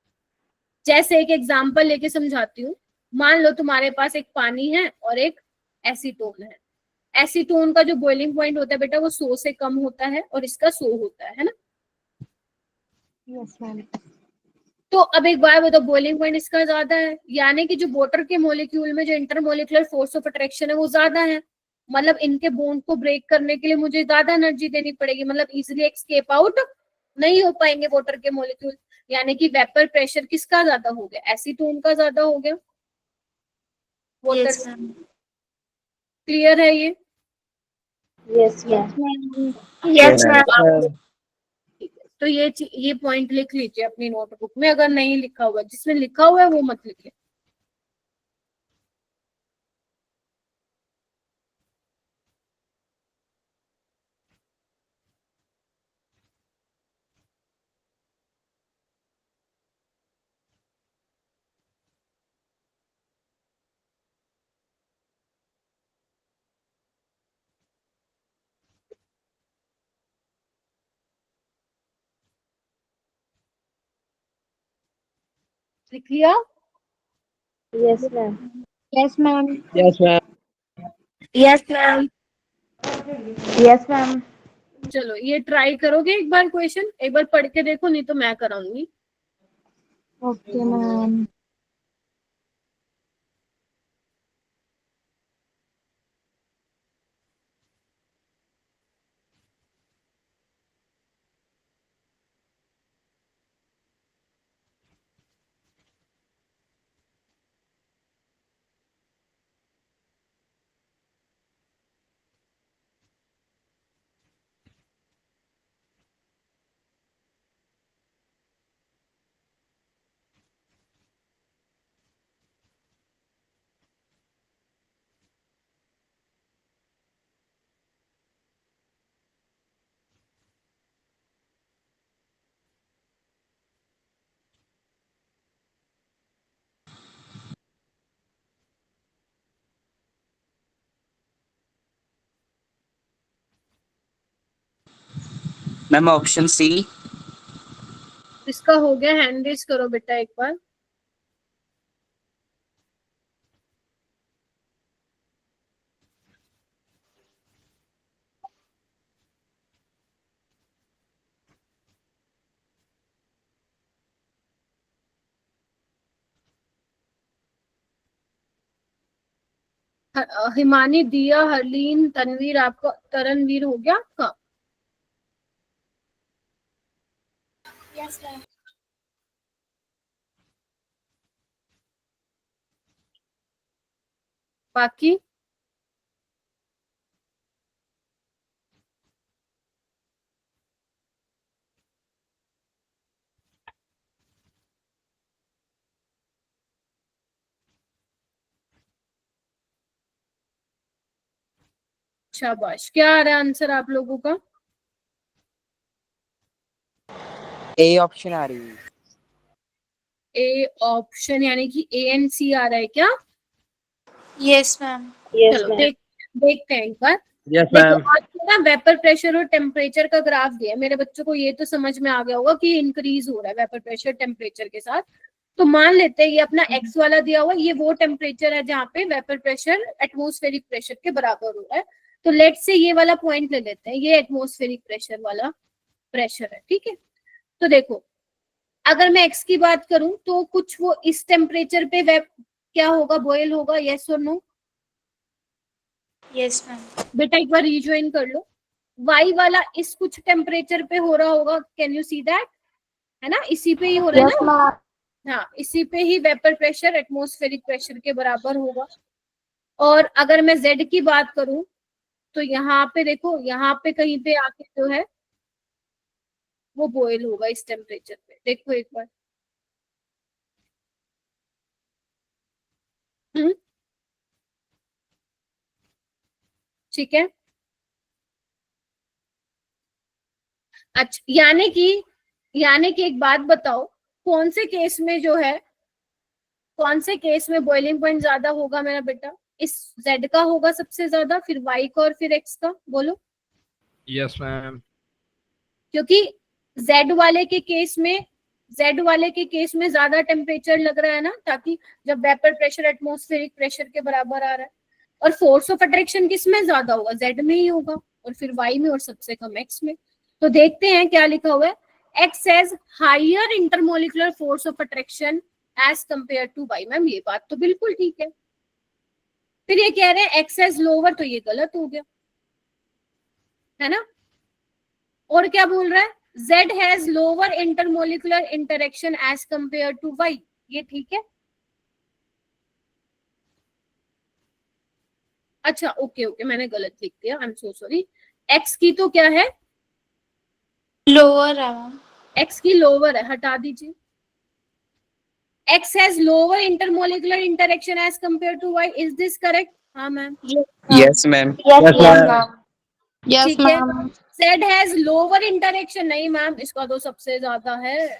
जैसे एक एग्जांपल लेके समझाती हूँ। मान लो तुम्हारे पास एक पानी है और एक एसीटोन है। एसीटोन का जो बॉइलिंग पॉइंट होता है बेटा वो 100 से कम होता है और इसका 100 होता है ना। Yes ma'am. तो अब एक बार बताओ, बॉइलिंग पॉइंट इसका ज्यादा है, यानी कि जो वाटर के मॉलिक्यूल में जो इंटरमोलिकुलर फोर्स ऑफ अट्रैक्शन है वो ज्यादा है, मतलब इनके बॉन्ड को ब्रेक करने के लिए मुझे ज्यादा एनर्जी देनी पड़ेगी, मतलब इजिली एस्केप आउट नहीं हो पाएंगे वाटर के मॉलिक्यूल, यानी कि वेपर प्रेशर किसका ज्यादा हो गया? एसीटोन का ज्यादा हो गया। वाटर। Yes ma'am. क्लियर है ये? Yes ma'am. Yes ma'am. ठीक है, तो ये पॉइंट लिख लीजिए अपनी नोटबुक में, अगर नहीं लिखा हुआ, जिसमें लिखा हुआ है वो मत लिखे। लिख लिया? Yes ma'am. Yes ma'am. Yes ma'am. Yes ma'am. Yes ma'am. चलो ये ट्राई करोगे एक बार, क्वेश्चन एक बार पढ़ के देखो, नहीं तो मैं कराऊंगी। Okay ma'am. Ma'am option C. इसका हो गया, हैंड रेज करो बेटा एक बार। हिमानी, दिया, हरलीन, तनवीर, आपका तरणवीर हो गया आपका? Yes ma'am. बाकी शाबाश। क्या आ रहा है आंसर आप लोगों का? ए ऑप्शन आ रही है। ए ऑप्शन यानी कि ए एंड सी आ रहा है क्या? Yes ma'am. चलो देखते हैं एक बार। यस देखो मैम। आपको ना वेपर प्रेशर और टेम्परेचर का ग्राफ दिया है। मेरे बच्चों को ये तो समझ में आ गया होगा कि इंक्रीज हो रहा है वेपर प्रेशर टेम्परेचर के साथ। तो मान लेते हैं ये अपना एक्स वाला दिया हुआ, ये वो टेम्परेचर है जहाँ पे वेपर प्रेशर एटमॉस्फेरिक प्रेशर के बराबर हो रहा है। तो लेट से ये वाला पॉइंट ले लेते हैं, ये एटमॉस्फेरिक प्रेशर वाला प्रेशर है, ठीक है। तो देखो अगर मैं एक्स की बात करूं तो कुछ वो इस टेम्परेचर पे क्या होगा, बॉयल होगा, यस और नो? Yes ma'am. बेटा एक बार रिज्वाइन कर लो। वाई वाला इस कुछ टेम्परेचर पे हो रहा होगा, कैन यू सी दैट? है ना, इसी पे ही हो रहा है ना? हाँ, इसी पे ही वेपर प्रेशर एटमॉस्फेरिक प्रेशर के बराबर होगा। और अगर मैं जेड की बात करूं तो यहाँ पे देखो, यहाँ पे कहीं पे आके जो है वो बॉयल होगा इस टेम्परेचर पे। देखो एक बार, ठीक है। अच्छा, यानी कि एक बात बताओ, कौन से केस में जो है, कौन से केस में बॉइलिंग पॉइंट ज्यादा होगा मेरा बेटा? इस जेड का होगा सबसे ज्यादा, फिर वाई का और फिर एक्स का। बोलो। Yes ma'am. क्योंकि जेड वाले के केस में ज्यादा टेम्परेचर लग रहा है ना, ताकि जब वेपर प्रेशर एटमॉस्फेरिक प्रेशर के बराबर आ रहा है। और फोर्स ऑफ अट्रैक्शन किस में ज्यादा होगा? जेड में ही होगा, और फिर वाई में, और सबसे कम एक्स में। तो देखते हैं क्या लिखा हुआ है। X has higher intermolecular force of attraction as compared to Y. Ma'am ये बात तो बिल्कुल ठीक है। फिर ये कह रहे हैं एक्स हैज लोअर, तो ये गलत हो गया, है ना? और क्या बोल रहा है? Z has lower intermolecular interaction as compared to Y। ये ठीक है। अच्छा ओके ओके, मैंने गलत लिख दिया, I am so sorry. X की तो क्या है? लोअर है मैम। X की लोअर है, हटा दीजिए। X has lower intermolecular interaction as compared to Y। Is this correct? हाँ मैम। Yes ma'am. ठीक है। Z has lower interaction, नहीं मैम, इसका तो सबसे ज्यादा है,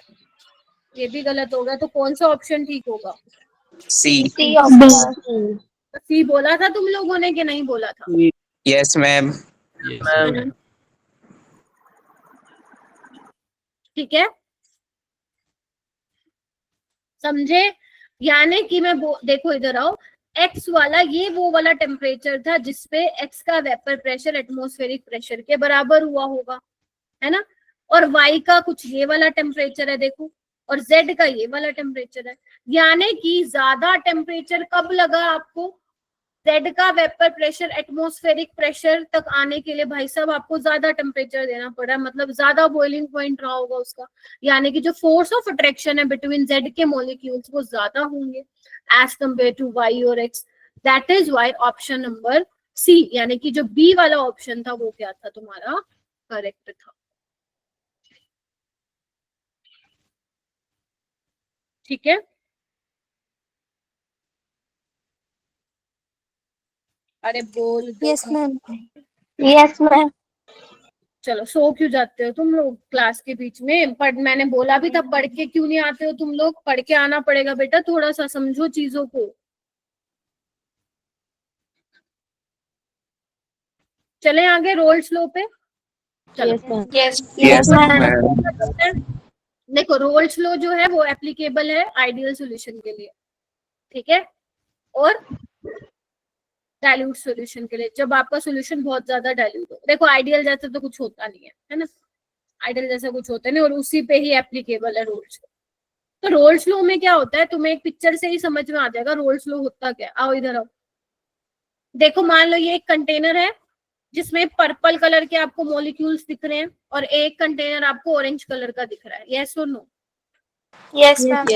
ये भी गलत होगा। तो कौन सा ऑप्शन ठीक होगा? सी। सी बोला था तुम लोगों ने कि नहीं बोला था? Yes ma'am. Yes ma'am. ठीक है, समझे? यानी कि मैं देखो इधर आओ, एक्स वाला ये वो वाला टेम्परेचर था जिसपे एक्स का वेपर प्रेशर एटमॉस्फेरिक प्रेशर के बराबर हुआ होगा, है ना? और वाई का कुछ ये वाला टेम्परेचर है देखो, और जेड का ये वाला टेम्परेचर है। यानी कि ज्यादा टेम्परेचर कब लगा आपको? जेड का वेपर प्रेशर एटमॉस्फेरिक प्रेशर तक आने के लिए भाई साहब आपको ज्यादा टेम्परेचर देना पड़ा, मतलब ज्यादा बॉइलिंग पॉइंट रहा होगा उसका। यानी कि जो फोर्स ऑफ अट्रैक्शन है बिटवीन जेड के मॉलिक्यूल्स वो ज्यादा होंगे एज कंपेयर टू वाई और X. That is why option number C, यानी कि जो बी वाला ऑप्शन था वो क्या था तुम्हारा? करेक्ट था। ठीक है, अरे बोल दो। Yes ma'am. Yes ma'am. चलो, सो क्यों जाते हो तुम लोग क्लास के बीच में? मैंने बोला भी था, पढ़ के क्यों नहीं आते हो तुम लोग? पढ़ के आना पड़ेगा बेटा, थोड़ा सा समझो चीजों को। चले आगे रोल स्लो पे। चलो यस मैम। देखो, रोल स्लो जो है वो एप्लीकेबल है आइडियल सॉल्यूशन के लिए, ठीक है, और डाइल्यूट सॉल्यूशन के लिए, जब आपका सॉल्यूशन बहुत ज्यादा डाइल्यूट हो। देखो आइडियल जैसा तो कुछ होता नहीं है ना, आइडियल जैसा कुछ होता नहीं, और उसी पे ही एप्लीकेबल है रोल स्लो। तो रोल स्लो में क्या होता है, तुम्हें एक पिक्चर से ही समझ में आ जाएगा रोल स्लो होता क्या। आओ इधर आओ, देखो मान लो ये एक कंटेनर है जिसमें पर्पल कलर के आपको मॉलिक्यूल्स दिख रहे हैं और एक कंटेनर आपको ऑरेंज कलर का दिख रहा है, यस और नो? Yes ma'am.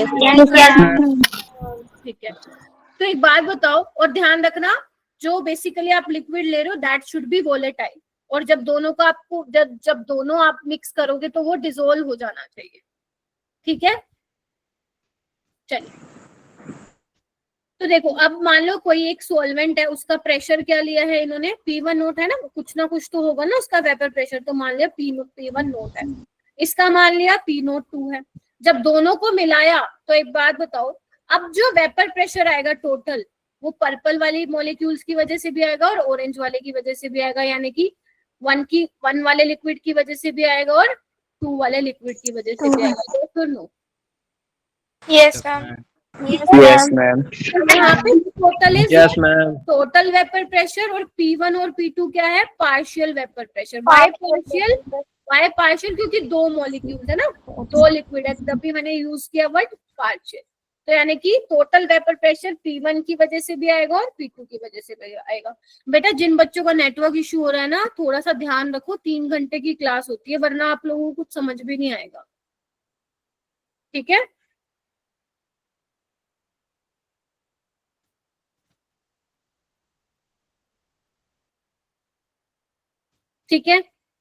ठीक है, तो एक बात बताओ और ध्यान रखना, जो बेसिकली आप लिक्विड ले रहे हो दैट शुड बी वोलेटाइल, और जब दोनों का आपको जब दोनों आप मिक्स करोगे तो वो डिसोल्व हो जाना चाहिए, ठीक है? चलिए, तो देखो अब मान लो कोई एक सॉल्वेंट है, उसका प्रेशर क्या लिया है इन्होंने, P1 नोट है ना, कुछ ना कुछ तो होगा ना उसका वेपर प्रेशर, तो मान लिया P1 नोट है, इसका मान लिया P नोट 2 है। जब दोनों को मिलाया तो एक बात बताओ, अब जो वेपर प्रेशर आएगा टोटल, वो पर्पल वाली मॉलिक्यूल्स की वजह से भी आएगा और ऑरेंज वाले की वजह से भी आएगा, यानी कि 1 वाले लिक्विड की वजह से भी आएगा और 2 वाले लिक्विड की वजह से भी आएगा, तो फिर no? Yes ma'am. Yes, ma'am. यहाँ पे total is Yes, ma'am. Total vapour pressure और P1 और P2 क्या है, partial vapour pressure. Why partial क्योंकि दो मॉलिक्यूल्स है ना, दो लिक्विड है, तभी मैंने यूज किया वर्ड पार्शियल। तो यानी कि टोटल वेपर प्रेशर P1 की वजह से भी आएगा और P2 की वजह से भी आएगा। बेटा जिन बच्चों का नेटवर्क इश्यू हो रहा है ना, थोड़ा सा ध्यान रखो, 3 घंटे की क्लास होती है, वरना आप लोगों को कुछ समझ भी नहीं आएगा, ठीक है? ठीक है,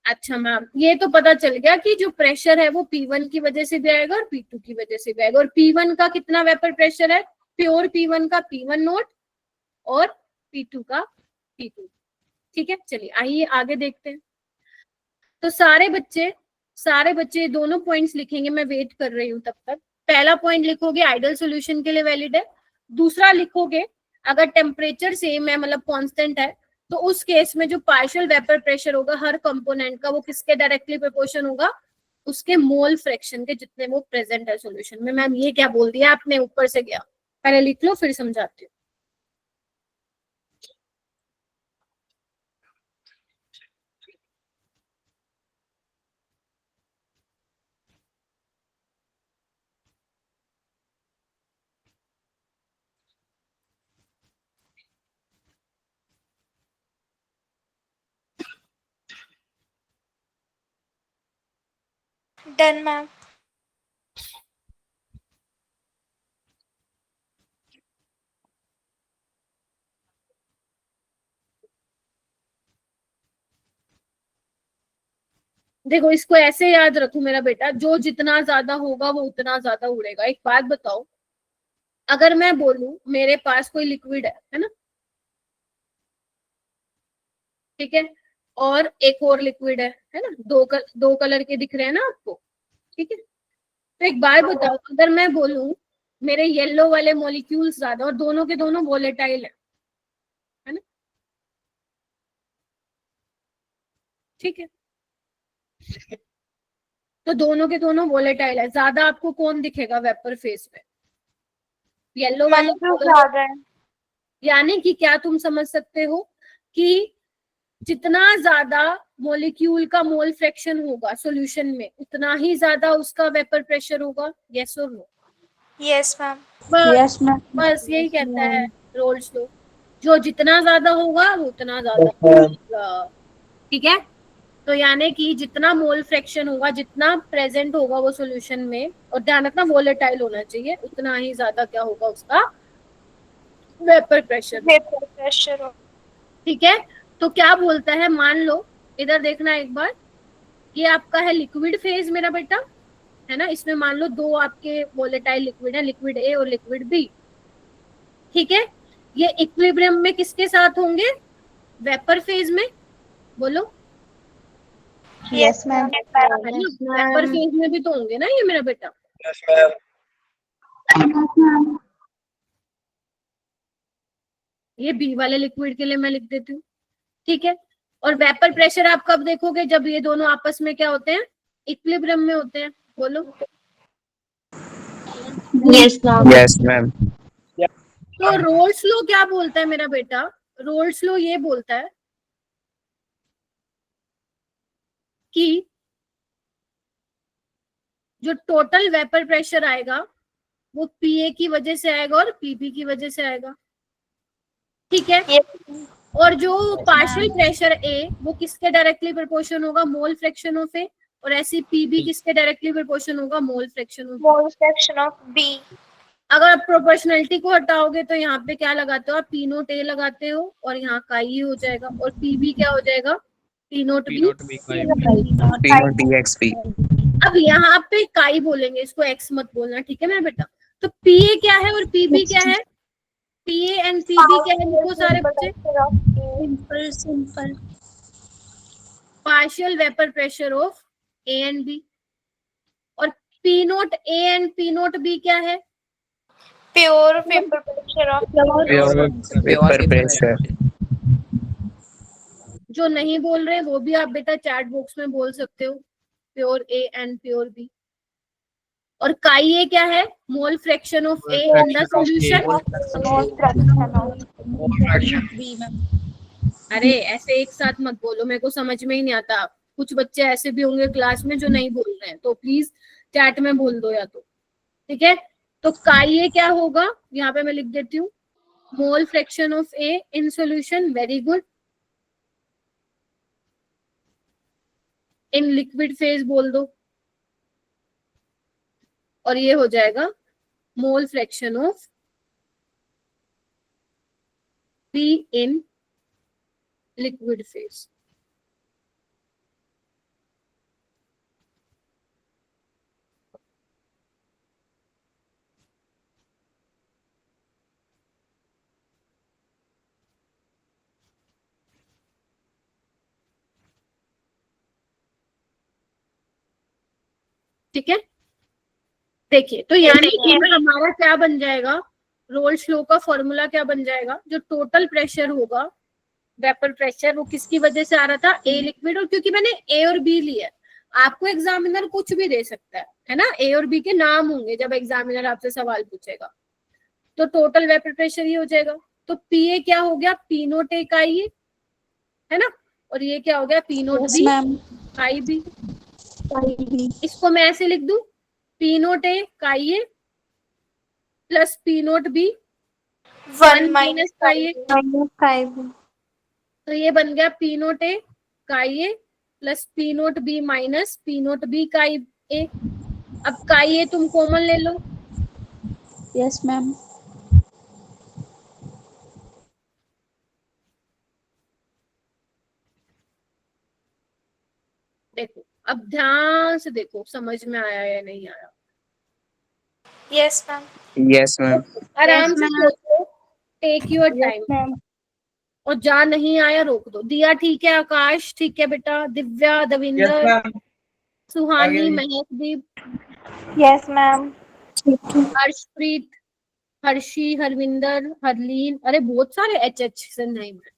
अच्छा मैम, ये तो पता चल गया कि जो प्रेशर है वो P1 की वजह से भी आएगा और P2 की वजह से भी आएगा। और P1 का कितना वेपर प्रेशर है, प्योर P1 का P1 नोट और P2 का P2, ठीक है? चलिए आइए आगे देखते हैं। तो सारे बच्चे दोनों पॉइंट्स लिखेंगे, मैं वेट कर रही हूँ तब तक। पहला पॉइंट लिखोगे आइडियल सॉल्यूशन के लिए वैलिड है, दूसरा लिखोगे अगर टेम्परेचर सेम है मतलब कांस्टेंट है, तो उस केस में जो पार्शियल वेपर प्रेशर होगा हर कंपोनेंट का, वो किसके डायरेक्टली प्रोपोर्शन होगा, उसके मोल फ्रैक्शन के जितने वो प्रेजेंट है सॉल्यूशन में। मैम ये क्या बोल दिया आपने, ऊपर से गया, पहले लिख लो फिर समझाती हूँ। Done ma'am. देखो इसको ऐसे याद रखो मेरा बेटा, जो जितना ज्यादा होगा वो उतना ज्यादा उड़ेगा। एक बात बताओ, अगर मैं बोलूं मेरे पास कोई लिक्विड है ना, ठीक है, और एक और लिक्विड है ना, दो कलर के दिख रहे हैं ना आपको, ठीक है? तो एक बात बताओ, अगर मैं बोलूं मेरे येलो वाले मॉलिक्यूल्स ज्यादा और दोनों के दोनों वोलेटाइल है ना, ठीक है, तो दोनों के दोनों वोलेटाइल है, ज्यादा आपको कौन दिखेगा वेपर फेस पे, येलो वाले? ज्यादा है। यानी कि क्या तुम समझ सकते हो कि जितना ज्यादा मॉलिक्यूल का मोल फ्रैक्शन होगा सॉल्यूशन में, उतना ही ज्यादा उसका वेपर प्रेशर होगा, यस और नो? Yes ma'am. बस यही कहता है रोल्स लॉ, जो जितना ज्यादा होगा वो उतना ज्यादा होगा, ठीक है? तो यानी कि जितना मोल फ्रैक्शन होगा, जितना प्रेजेंट होगा वो सॉल्यूशन में, और ध्यान रखना वोलेटाइल होना चाहिए, उतना ही ज्यादा क्या होगा उसका वेपर प्रेशर, ठीक है? तो क्या बोलता है, मान लो इधर देखना एक बार, ये आपका है लिक्विड फेज मेरा बेटा, है ना, इसमें मान लो दो आपके वोलेटाइल लिक्विड है, लिक्विड ए और लिक्विड बी, ठीक है? ये इक्विलिब्रियम में किसके साथ होंगे, वेपर फेज में, बोलो। Yes ma'am. वेपर फेज में भी तो होंगे ना ये मेरा बेटा। Yes, ma'am. ये बी वाले लिक्विड के लिए मैं लिख देती हूँ, ठीक है? और वेपर प्रेशर आप कब देखोगे, जब ये दोनों आपस में क्या होते हैं, इक्विलिब्रियम में होते हैं, बोलो। Yes ma'am. Yes, ma'am. तो रोल्स लॉ क्या बोलता है मेरा बेटा, रोल्स लॉ ये बोलता है कि जो टोटल वेपर प्रेशर आएगा वो पीए की वजह से आएगा और पीबी की वजह से आएगा, ठीक है? और जो पार्शियल प्रेशर ए वो किसके डायरेक्टली प्रोपोर्शन होगा, मोल फ्रैक्शन ऑफ ए, और ऐसे पीबी किसके डायरेक्टली प्रोपोर्शन होगा, mole fraction of B. Mole fraction of B. अगर आप प्रोपोर्शनलिटी को हटाओगे तो यहाँ पे क्या लगाते हो आप, पी नोट ए लगाते हो और यहाँ काई हो जाएगा, और पीबी क्या हो जाएगा, P note B. P0 B का P0 DXP. अब यहाँ पे काई बोलेंगे, इसको एक्स मत बोलना, ठीक है मेरा बेटा। तो पी ए क्या है और पीबी क्या है, पी ए एंड पीबी क्या है लिखो सारे बच्चे, simple simple partial vapour pressure of A and B. और P nought A and P note B क्या है, Pure vapor pressure of Vapor pressure. जो नहीं बोल रहे वो भी आप बेटा चैट बॉक्स में बोल सकते हो, pure A and pure B. और काई ए क्या है, mole fraction of A in the solution. अरे ऐसे एक साथ मत बोलो, मेरे को समझ में ही नहीं आता। कुछ बच्चे ऐसे भी होंगे क्लास में जो नहीं बोल रहे हैं, तो प्लीज चैट में बोल दो या तो, ठीक है। तो काई ए क्या होगा, यहाँ पे मैं लिख देती हूँ, मोल fraction of A in solution, very good. In liquid phase बोल दो, और ये हो जाएगा मोल fraction of be in liquid phase. ठीक है, देखिए तो यानी कि हमारा क्या बन जाएगा, रोल्स लॉ का फॉर्मूला क्या बन जाएगा, जो टोटल प्रेशर होगा, वेपर प्रेशर, वो किसकी वजह से आ रहा था, ए लिक्विड। और क्योंकि मैंने ए और बी लिया है, आपको एग्जामिनर कुछ भी दे सकता है ना, ए और बी के नाम होंगे जब एग्जामिनर आपसे सवाल पूछेगा, तो टोटल वेपर प्रेशर ये हो जाएगा। तो पी ए क्या हो गया, पी नोट ए का ये है ना, और ये क्या हो गया, P note B I B. इसको मैं ऐसे लिख दूं, पी नोट ए का ये plus P note B 1 minus का ये, 5. तो ये बन गया पी नोट ए का ये plus P note B minus P note B का ए। अब का ये तुम कॉमन ले लो, Yes, ma'am. देखो अब ध्यान से देखो समझ में आया या नहीं आया, Yes, ma'am. Yes, ma'am. आराम से सोचो, टेक योर टाइम, ma'am. और जा नहीं आया रोक दो। दिया ठीक है, आकाश ठीक है बेटा, दिव्या, दविंदर, सुहानी, महकदीप, Yes, ma'am. हर्षप्रीत, हर्षी, हरविंदर, हरलीन, अरे बहुत सारे एच से नहीं है,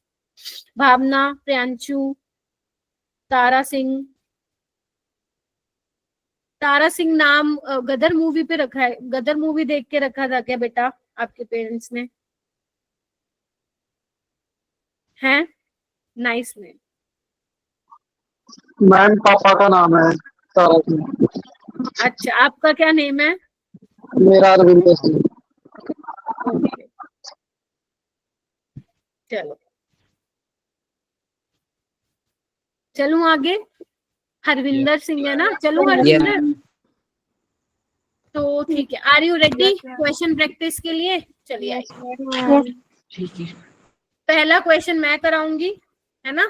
भावना, प्रियांशु, तारा सिंह। तारा सिंह नाम गदर मूवी पे रखा है, गदर मूवी देख के रखा था क्या बेटा आपके पेरेंट्स ने, हैं? Nice name. मैम पापा का नाम है तारा सिंह। अच्छा आपका क्या नेम है? मेरा अरविंदर सिंह। ओके चलो चलूं आगे, हरविंदर सिंह है ना, चलो हरविंदर। तो ठीक है, are you ready question practice के लिए? चलिए पहला क्वेश्चन मैं कराऊंगी, है ना,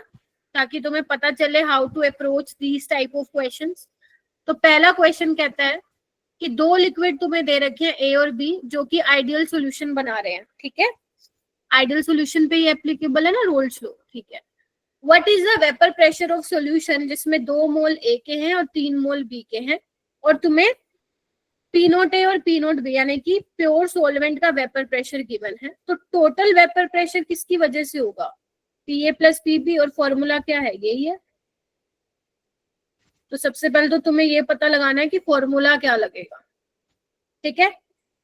ताकि तुम्हें पता चले how to approach these type of questions. तो पहला क्वेश्चन कहता है कि दो लिक्विड तुम्हें दे रखे हैं ए और बी, जो कि आइडियल सॉल्यूशन बना रहे हैं, ठीक है, आइडियल सॉल्यूशन पे ये एप्लीकेबल है ना रोल्स लॉ, ठीक है। What is the vapour pressure of solution जिसमें 2 मोल ए के हैं और 3 मोल बी के हैं, और तुम्हें पी नोट ए और पी नोट बी यानी कि प्योर सॉल्वेंट का वेपर प्रेशर गिवन है। तो टोटल वेपर प्रेशर किसकी वजह से होगा, P A plus P B, और फॉर्मूला क्या है, यही है। तो सबसे पहले तो तुम्हें ये पता लगाना है कि फॉर्मूला क्या लगेगा, ठीक है।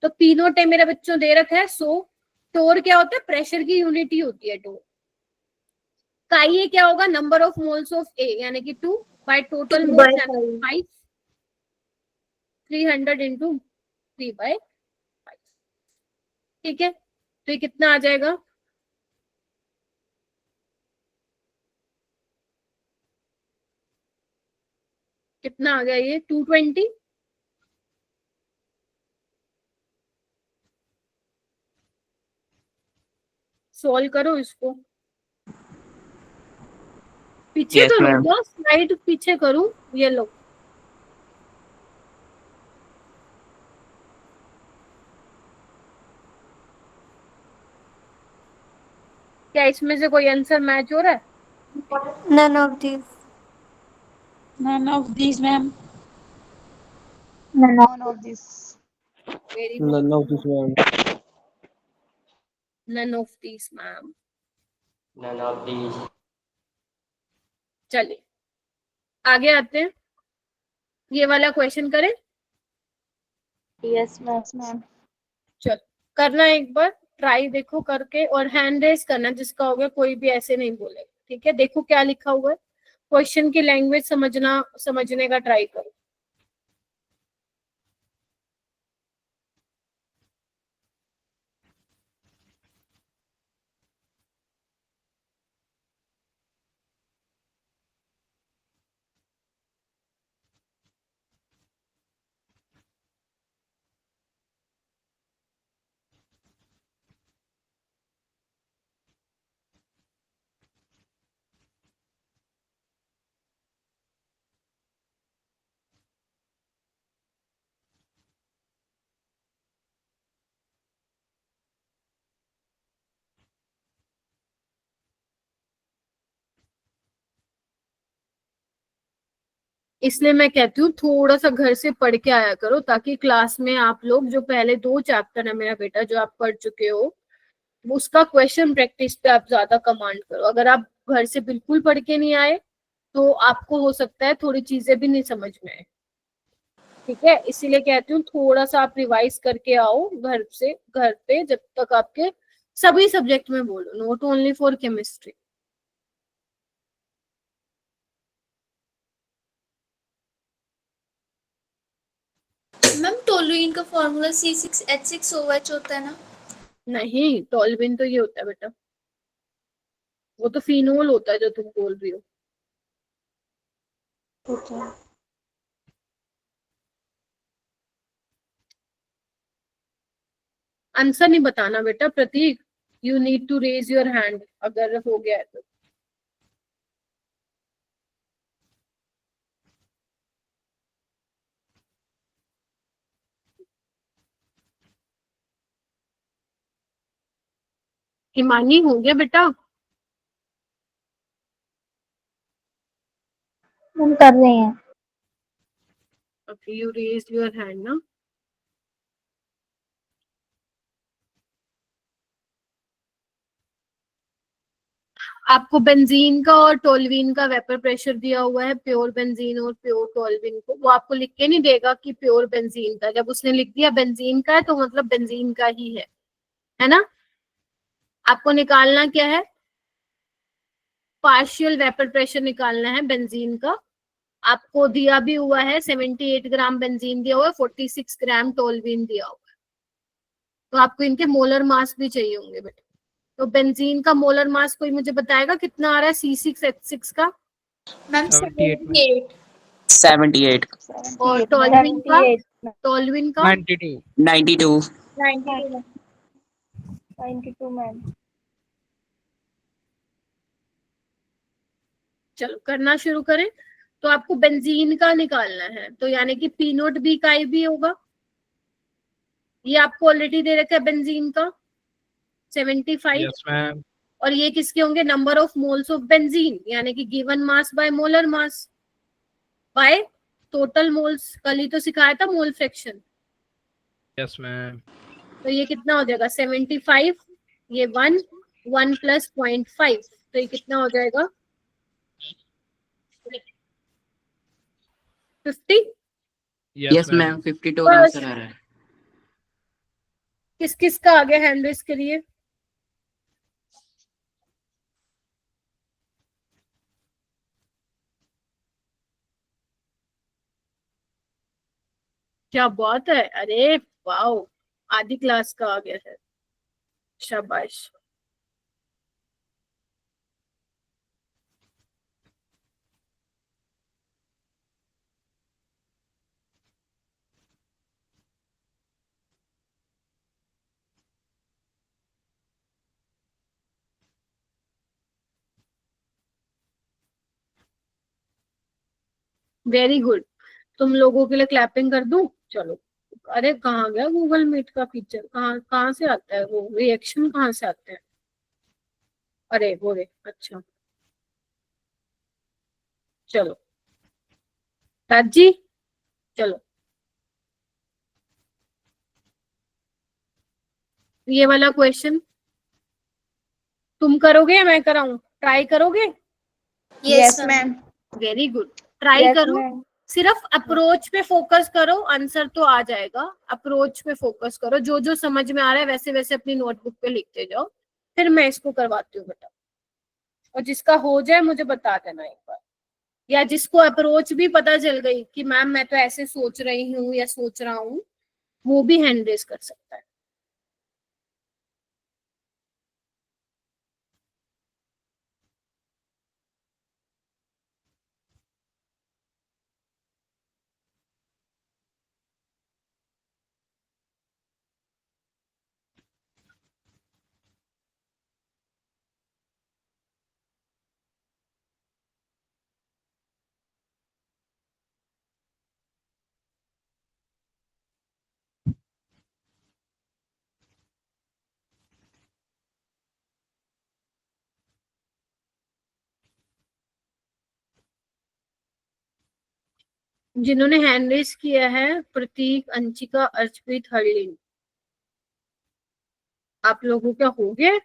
तो पी नोट ए मेरे बच्चों दे रखा है 100, टोर क्या होता है, प्रेशर की यूनिट ही होती है टोर। काई ए क्या होगा, नंबर ऑफ मोल्स ऑफ ए यानी कि 2 बाय टोटल मोल्स 5, 300 इंटू 3/5, ठीक है। तो ये कितना आ जाएगा, कितना आ गया ये 220। सॉल्व करो इसको। पीछे Yes, करूँ ma'am. क्या, स्लाइड पीछे करूँ? ये लो। क्या इसमें से कोई आंसर मैच हो रहा है? None of these. None of these, ma'am. None of this. Very good. None of this, ma'am. None of this ma'am. None of these. चलिए आगे आते हैं। ये वाला क्वेश्चन करें। Yes, ma'am. चलो करना एक बार ट्राई, देखो करके, और हैंड रेस करना जिसका हो गया, कोई भी ऐसे नहीं बोलेगा, ठीक है? देखो क्या लिखा हुआ है, क्वेश्चन की लैंग्वेज समझने का ट्राई करो। इसलिए मैं कहती हूँ थोड़ा सा घर से पढ़ के आया करो, ताकि क्लास में आप लोग जो पहले 2 चैप्टर है मेरा बेटा जो आप पढ़ चुके हो, उसका क्वेश्चन प्रैक्टिस पे आप ज्यादा कमांड करो। अगर आप घर से बिल्कुल पढ़ के नहीं आए तो आपको हो सकता है थोड़ी चीजें भी नहीं समझ में आए, ठीक है? इसीलिए कहती हूँ थोड़ा सा आप रिवाइज करके आओ घर से, घर पे, जब तक आपके सभी सब्जेक्ट में बोलो, not only for chemistry. Ma'am toluene का फॉर्मूला C6H6OH होता है ना? नहीं, टॉलविन तो ये होता है बेटा, वो तो फिनोल होता है जो तुम बोल रही हो। Okay. आंसर नहीं बताना बेटा Prateek, you need to raise your hand अगर हो गया है तो। हिमानी हो गया बेटा? हम कर रहे हैं। Okay, you raise your hand ना। आपको बेंजीन का और टोलवीन का वेपर प्रेशर दिया हुआ है, प्योर बेंजीन और प्योर टोलवीन को। वो आपको लिख के नहीं देगा कि प्योर बेंजीन का, जब उसने लिख दिया बेंजीन का है तो मतलब बेंजीन का ही है ना? आपको निकालना क्या है, पार्शियल वेपर प्रेशर निकालना है बेंजीन का। आपको दिया भी हुआ है 78 ग्राम बेंजीन दिया हुआ है, 46 ग्राम टोलवीन दिया हुआ है, तो आपको इनके मोलर मास भी चाहिए होंगे बेटा। तो बेंजीन का मोलर मास कोई मुझे बताएगा कितना आ रहा है C6H6 का? मैम 78 78। 78. और टोलवीन का? 78. टोलवीन का 92 92. 92. 92, ma'am. चलो करना शुरू करें। तो आपको बेंजीन का निकालना है, तो यानी कि पी नोट बी का आई भी होगा, ये आपको ऑलरेडी दे रखा है बेंजीन का 75। yes ma'am और ये किसके होंगे, number of moles of benzene, यानी कि given mass by molar mass by total moles. कल ही तो सिखाया था मोल फ्रैक्शन। yes ma'am तो ये कितना हो जाएगा 75, ये 1 प्लस 0.5, तो ये कितना हो जाएगा 50। Yes, ma'am. 52 बस। आंसर आ रहा है. किस किस का आ गया हैंड रेस के लिए? क्या बात है, अरे वाओ, आधी क्लास का आ गया है, शाबाश। Very good. तुम लोगों के लिए क्लैपिंग कर दूं? चलो। अरे कहाँ गया गूगल मीट का फीचर? कहाँ कहाँ से आता है वो रिएक्शन? कहाँ से आते हैं? अरे वो रे, अच्छा चलो राज जी, चलो ये वाला क्वेश्चन तुम करोगे या मैं कराऊं? ट्राई करोगे? Yes ma'am. Very good, try Yes, करो। ma'am. सिर्फ अप्रोच पे फोकस करो, आंसर तो आ जाएगा। अप्रोच पे फोकस करो, जो जो समझ में आ रहा है वैसे वैसे अपनी नोटबुक पे लिखते जाओ, फिर मैं इसको करवाती हूँ बेटा। और जिसका हो जाए मुझे बता देना एक बार, या जिसको अप्रोच भी पता चल गई कि मैम मैं तो ऐसे सोच रही हूँ या सोच रहा हूँ, वो भी हैंड रेज कर सकता है। जिन्होंने हैंड रेज किया है, प्रतीक, अंशिका, अर्चप्रीत, हरलीन, आप लोगों क्या हो गया?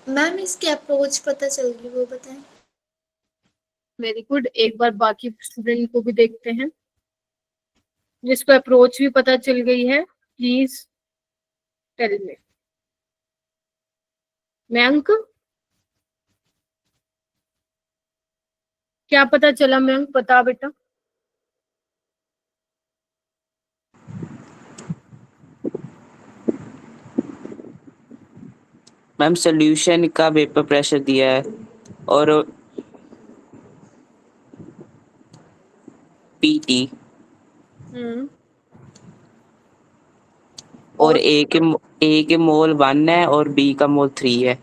मैम इसकी अप्रोच पता चल गई, वो बताएं। वेरी गुड, एक बार बाकी स्टूडेंट को भी देखते हैं। जिसको अप्रोच भी पता चल गई है प्लीज टेल मी। मयंक, क्या पता चला मयंक? बता बेटा। मैम सोल्यूशन का वेपर प्रेशर दिया है और पीटी और ए के मोल 1 है और बी का मोल 3 है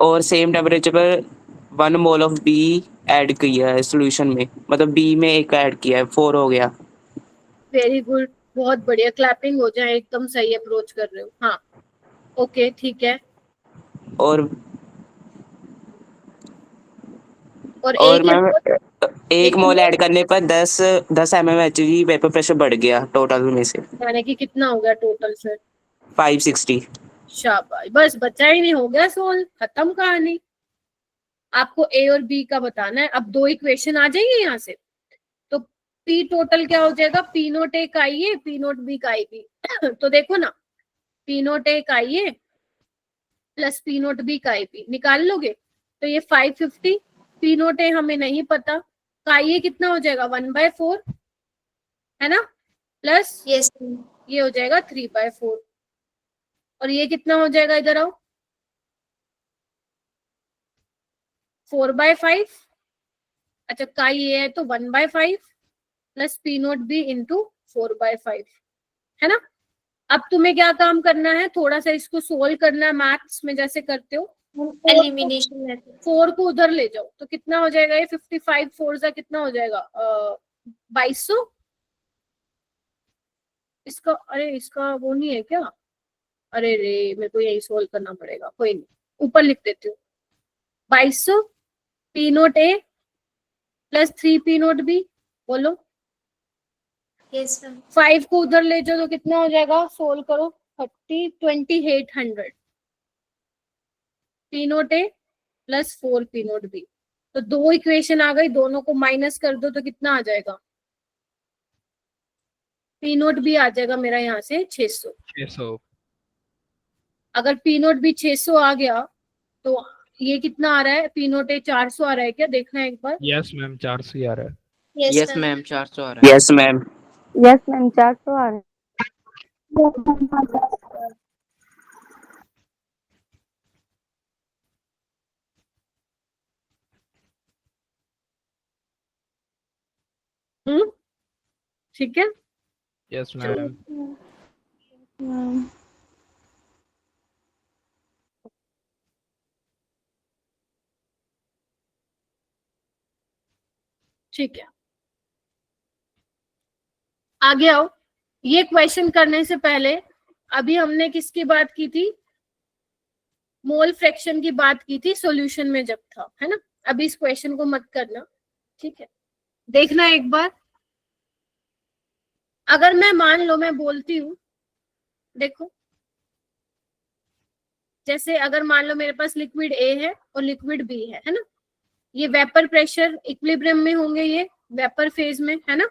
और सेम टेम्परेचर पर 1 मोल ऑफ बी ऐड किया है सोल्यूशन में, मतलब बी में एक ऐड किया है, 4 हो गया। वेरी गुड, बहुत बढ़िया, क्लैपिंग हो जाए, एकदम सही अप्रोच कर रहे हो। हाँ ओके ठीक है। और एक मैम एक मोल ऐड करने पर 10 mmHg वेपर प्रेशर बढ़ गया टोटल में से। यानी कि कितना हो गया टोटल सर? 560। शाबाश, बस बचा ही नहीं, हो गया सोल्व, खत्म कहानी। आपको ए और बी का बताना है। अब दो इक्वेशन आ जाएंगे यहाँ से, तो पी टोटल क्या हो जाएगा? पी नोट ए का आई ए, पी नोट बी का आई बी। तो देखो ना, पी नोट ए का आई ए प्लस पी नोट बी का आई बी निकाल लोगे तो ये 550। पी नोट ए हमें नहीं पता, का आई ए कितना हो जाएगा? 1/4 है ना, प्लस यस ये हो जाएगा 3/4, और ये कितना हो जाएगा? इधर आओ, 4/5। अच्छा का ये है तो 1/5 plus P note B into 4/5 है ना। अब तुम्हें क्या काम करना है? थोड़ा सा इसको सोल्व करना है मैथ्स में जैसे करते हो। Elimination method. 4 को उधर ले जाओ तो कितना हो जाएगा? ये 55 4 सा कितना हो जाएगा? 2200। इसका अरे इसका वो नहीं है क्या? अरे रे, मेरे को यही सोल्व करना पड़ेगा, कोई नहीं, ऊपर लिख देती हूँ। 2200 पी नोट ए प्लस 3 पी नोट बी, बोलो। Yes ma'am. 5 को उधर ले जाओ तो कितना हो जाएगा? सोल्व करो। 2800 पी नोट ए प्लस 4 पी नोट बी। तो दो इक्वेशन आ गई, दोनों को माइनस कर दो तो कितना आ जाएगा? पी नोट बी आ जाएगा मेरा यहाँ से 600। 600। अगर पी नोट बी 600 आ गया तो ये कितना आ रहा है? पी नोट ए 400 आ रहा है क्या? देखना है एक बार। यस मैम 400 ही आ रहा है। यस मैम 400 आ रहा है। Yes ma'am. Yes, ma'am. 400 आ रहे हैं। ठीक है, यस मैम। ठीक है, आगे आओ। ये क्वेश्चन करने से पहले अभी हमने किसकी बात की थी? मोल फ्रैक्शन की बात की थी सॉल्यूशन में जब था, है ना। अभी इस क्वेश्चन को मत करना, ठीक है। देखना एक बार, अगर मैं मान लो मैं बोलती हूँ, देखो जैसे अगर मान लो मेरे पास लिक्विड ए है और लिक्विड बी है ना। ये वेपर प्रेशर इक्विलिब्रियम में होंगे, ये वेपर फेज में, है ना,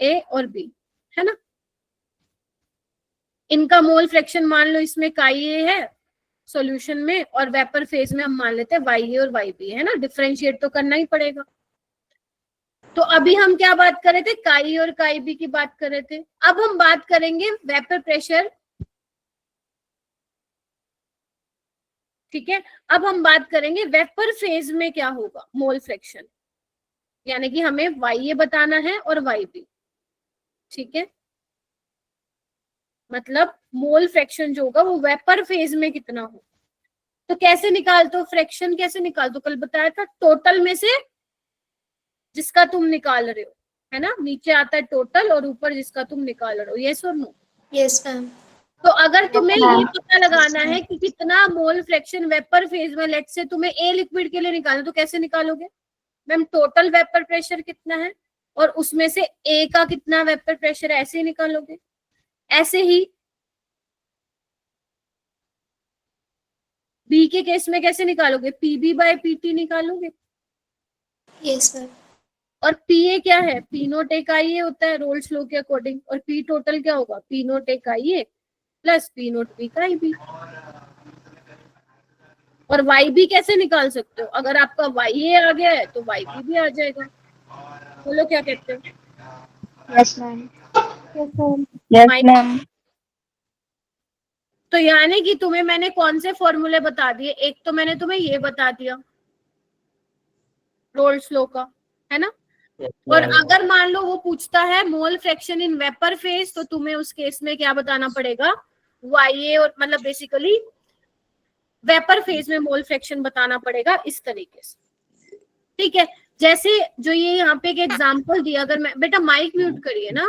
ए और बी, है ना। इनका मोल फ्रैक्शन मान लो इसमें काई ए है सॉल्यूशन में, और वेपर फेज में हम मान लेते हैं वाई ए और वाई बी, है ना। डिफरेंशिएट तो करना ही पड़ेगा। तो अभी हम क्या बात कर रहे थे? काई और काई बी की बात कर रहे थे। अब हम बात करेंगे वेपर प्रेशर, ठीक है। अब हम बात करेंगे वेपर फेज में क्या होगा मोल फ्रैक्शन, यानी कि हमें वाई ए बताना है और वाई बी, ठीक है। मतलब मोल फ्रैक्शन जो होगा वो वेपर फेज में कितना हो। तो कैसे निकालते हो फ्रैक्शन, कैसे निकालते हो? कल बताया था, टोटल में से जिसका तुम निकाल रहे हो, है ना। नीचे आता है टोटल और ऊपर जिसका तुम निकाल रहे हो, यस और नो? Yes ma'am. तो अगर तुम्हें ये पता लगाना है कि कितना मोल फ्रैक्शन वेपर फेज में, लेट से तुम्हें ए लिक्विड के लिए निकालना, तो कैसे निकालोगे? मैम टोटल वेपर प्रेशर कितना है और उसमें से ए का कितना वेपर प्रेशर है, ऐसे ही निकालोगे। ऐसे ही बी के केस में कैसे निकालोगे? पीबी बाय पीटी निकालोगे। Yes ma'am. और पीए क्या है? पी नोट एक आई ए होता है रोल्स लॉ के अकॉर्डिंग, और पी टोटल क्या होगा? पी नोट एक आई ए प्लस पी नोट बी का आई बी। और वाई बी कैसे निकाल सकते हो? अगर आपका वाई ए आ गया है तो वाई बी भी आ जाएगा। बोलो क्या कहते हो? Yes ma'am. Yes ma'am. तो यानी कि तुम्हें मैंने कौन से फॉर्मूले बता दिए? एक तो मैंने तुम्हें ये बता दिया रोल्स लॉ का, है ना। और अगर मान लो वो पूछता है mole fraction in vapour phase, तो तुम्हें उस केस में क्या बताना पड़ेगा? वाई ए, और मतलब बेसिकली वेपर फेज में मोल फ्रैक्शन बताना पड़ेगा इस तरीके से, ठीक है। जैसे जो ये यहाँ पे एक एग्जांपल दिया, अगर मैं, बेटा माइक म्यूट करिए ना,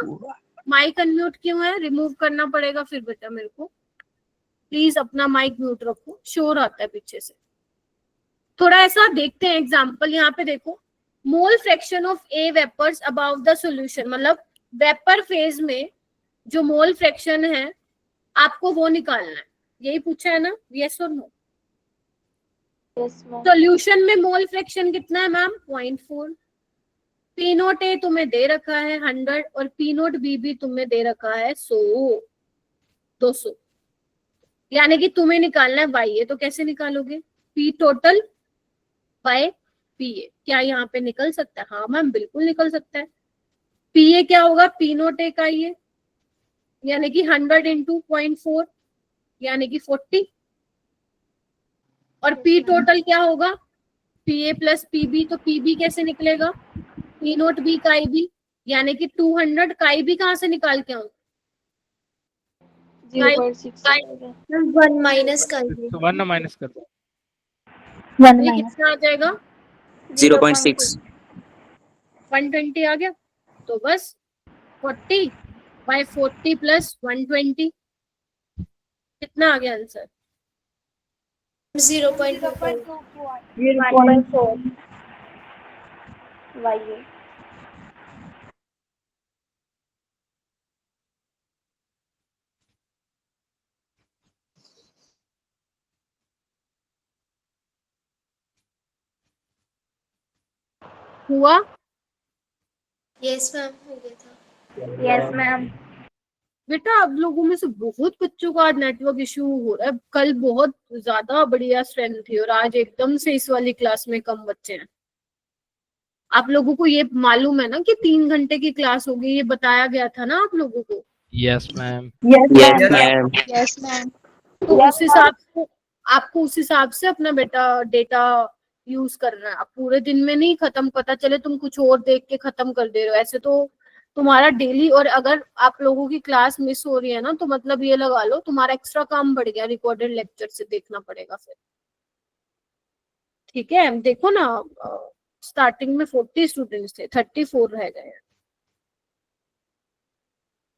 माइक अनम्यूट क्यों है? रिमूव करना पड़ेगा फिर बेटा मेरे को। प्लीज अपना माइक म्यूट रखो, शोर आता है पीछे से। थोड़ा ऐसा देखते हैं एग्जांपल, यहाँ पे देखो, mole fraction of A vapours about the solution, मतलब वेपर फेज में जो मोल फ्रैक्शन है आपको वो निकालना है, यही पूछा है ना, यस और नो? सॉल्यूशन में मोल फ्रैक्शन कितना है मैम? 0.4। पी नोट ए तुम्हें दे रखा है 100 और पी नोट बी भी तुम्हें दे रखा है 100, 200। यानी कि तुम्हें निकालना है वाई ए, तो कैसे निकालोगे? P total by P A. क्या यहाँ पे निकल सकता है? हाँ मैम बिल्कुल निकल सकता है। पी ए क्या होगा? पी नोट ए का ये, यानी कि 100 इंटू 0.4 यानी कि 40। और पी टोटल क्या होगा? P A plus P B, तो पी बी कैसे निकलेगा? पी नोट बी का आई बी, यानी कि 200 का आई बी कहाँ से निकाल के आऊँ? 1 माइनस कर दो। तो 1 ना माइनस कर दो। ये कितना आ जाएगा? 0.6। 120 आ गया। तो बस 40 बाय 40 प्लस 120 कितना आ गया आंसर? 0.4। वाई ए। हुआ? यस मैम, हो गया था। Yes ma'am. बेटा आप लोगों में से बहुत बच्चों का आज नेटवर्क इशू हो रहा है। कल बहुत ज्यादा बढ़िया स्ट्रेंथ थी और आज एकदम से इस वाली क्लास में कम बच्चे हैं। आप लोगों को ये मालूम है ना कि 3 घंटे की क्लास होगी, ये बताया गया था ना आप लोगों को? Yes ma'am. Yes ma'am. Yes ma'am. तो उस हिसाब से आपको उस हिसाब से अपना बेटा डेटा यूज करना है। अब पूरे दिन में नहीं खत्म, पता चले तुम कुछ और देख के खत्म कर दे रहे हो, ऐसे तो तुम्हारा डेली। और अगर आप लोगों की क्लास मिस हो रही है ना, तो मतलब ये लगा लो तुम्हारा एक्स्ट्रा काम बढ़ गया, रिकॉर्डेड लेक्चर से देखना पड़ेगा फिर। ठीक है, देखो ना, स्टार्टिंग में 40 स्टूडेंट्स थे, 34 रह गए हैं,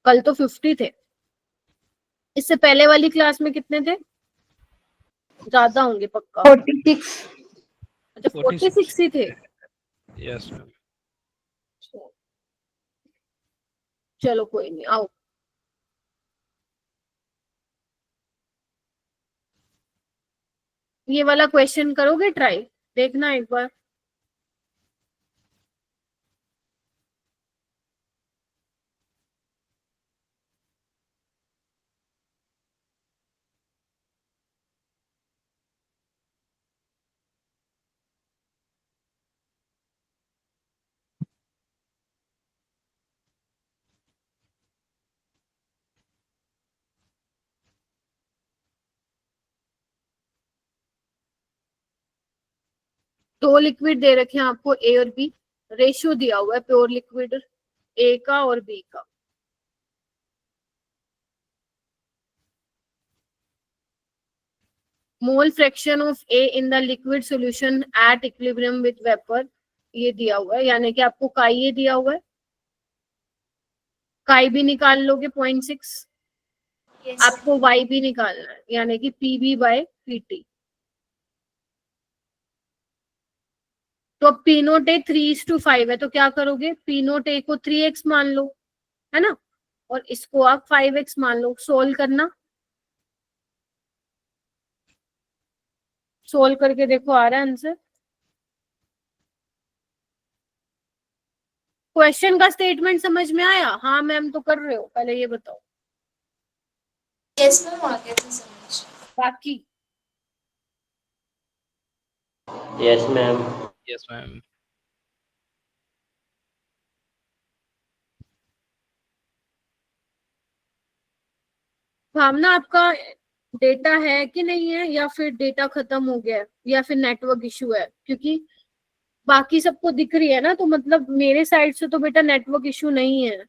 कल तो 50 थे। इससे पहले वाली क्लास में कितने थे? ज्यादा होंगे पक्का। 46। अच्छा 46 ही थे। Yes, ma'am. चलो कोई नहीं, आओ। ये वाला क्वेश्चन करोगे ट्राई, देखना एक बार। दो लिक्विड दे रखे हैं आपको, ए और बी। रेशियो दिया हुआ है प्योर लिक्विड ए का और बी का। मोल fraction of A in the liquid solution at equilibrium with vapour, ये दिया हुआ है, यानी कि आपको काई ये दिया हुआ है, काई भी निकाल लोगे 0.6। Yes. आपको वाई भी निकालना है, यानी कि पीबी बाय पीटी। तो अब पी नोट ए 3:5 है, तो क्या करोगे, पी नोट ए को 3x मान लो, है ना, और इसको आप 5x मान लो। सोल्व करना, सोल्व करके देखो आ रहा है आंसर। क्वेश्चन का स्टेटमेंट समझ में आया? हाँ मैम तो कर रहे हो, पहले ये बताओ। Yes, ma'am, आ गया था समझ। बाकी Yes, ma'am. Yes, ma'am. भावना, आपका डेटा है कि नहीं है, या फिर डेटा खत्म हो गया है, या फिर नेटवर्क इशू है? क्योंकि बाकी सबको दिख रही है ना, तो मतलब मेरे साइड से तो बेटा नेटवर्क इशू नहीं है।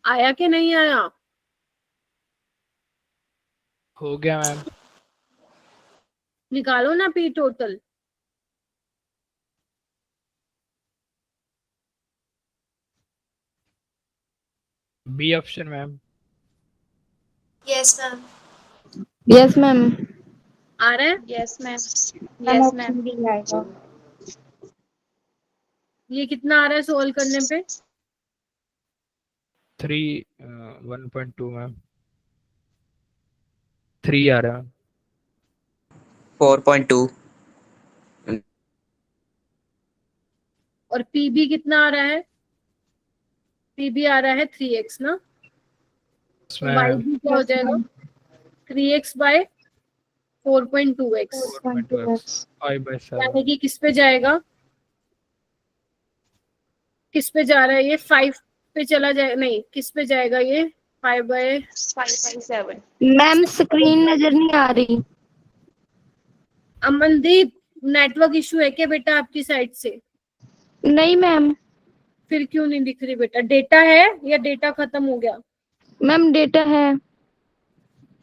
आया कि नहीं आया? हो गया मैम। निकालो ना P total. B option ma'am. Yes, ma'am. Yes ma'am. आ रहा है? Yes ma'am. यस मैम भी आएगा। ये कितना आ रहा है सोल्व करने पे? 1.2 मैम। 3 आ रहा है। 4.2। और पीबी कितना आ रहा है? पीबी आ रहा है 3x ना, Yes, वाई मैम। भी क्या हो जाएगा? 3x bye 4.2x, 4.2x 5/7। यानी कि किस पे जाएगा, किस पे जा रहा है ये? 5 पे चला जाए, नहीं किस पे जाएगा ये? 5/7। मैम स्क्रीन नजर नहीं आ रही। अमनदीप, नेटवर्क इशू है क्या बेटा आपकी साइड से? नहीं मैम। फिर क्यों नहीं दिख रही बेटा? डेटा है या डेटा खत्म हो गया? मैम डेटा है।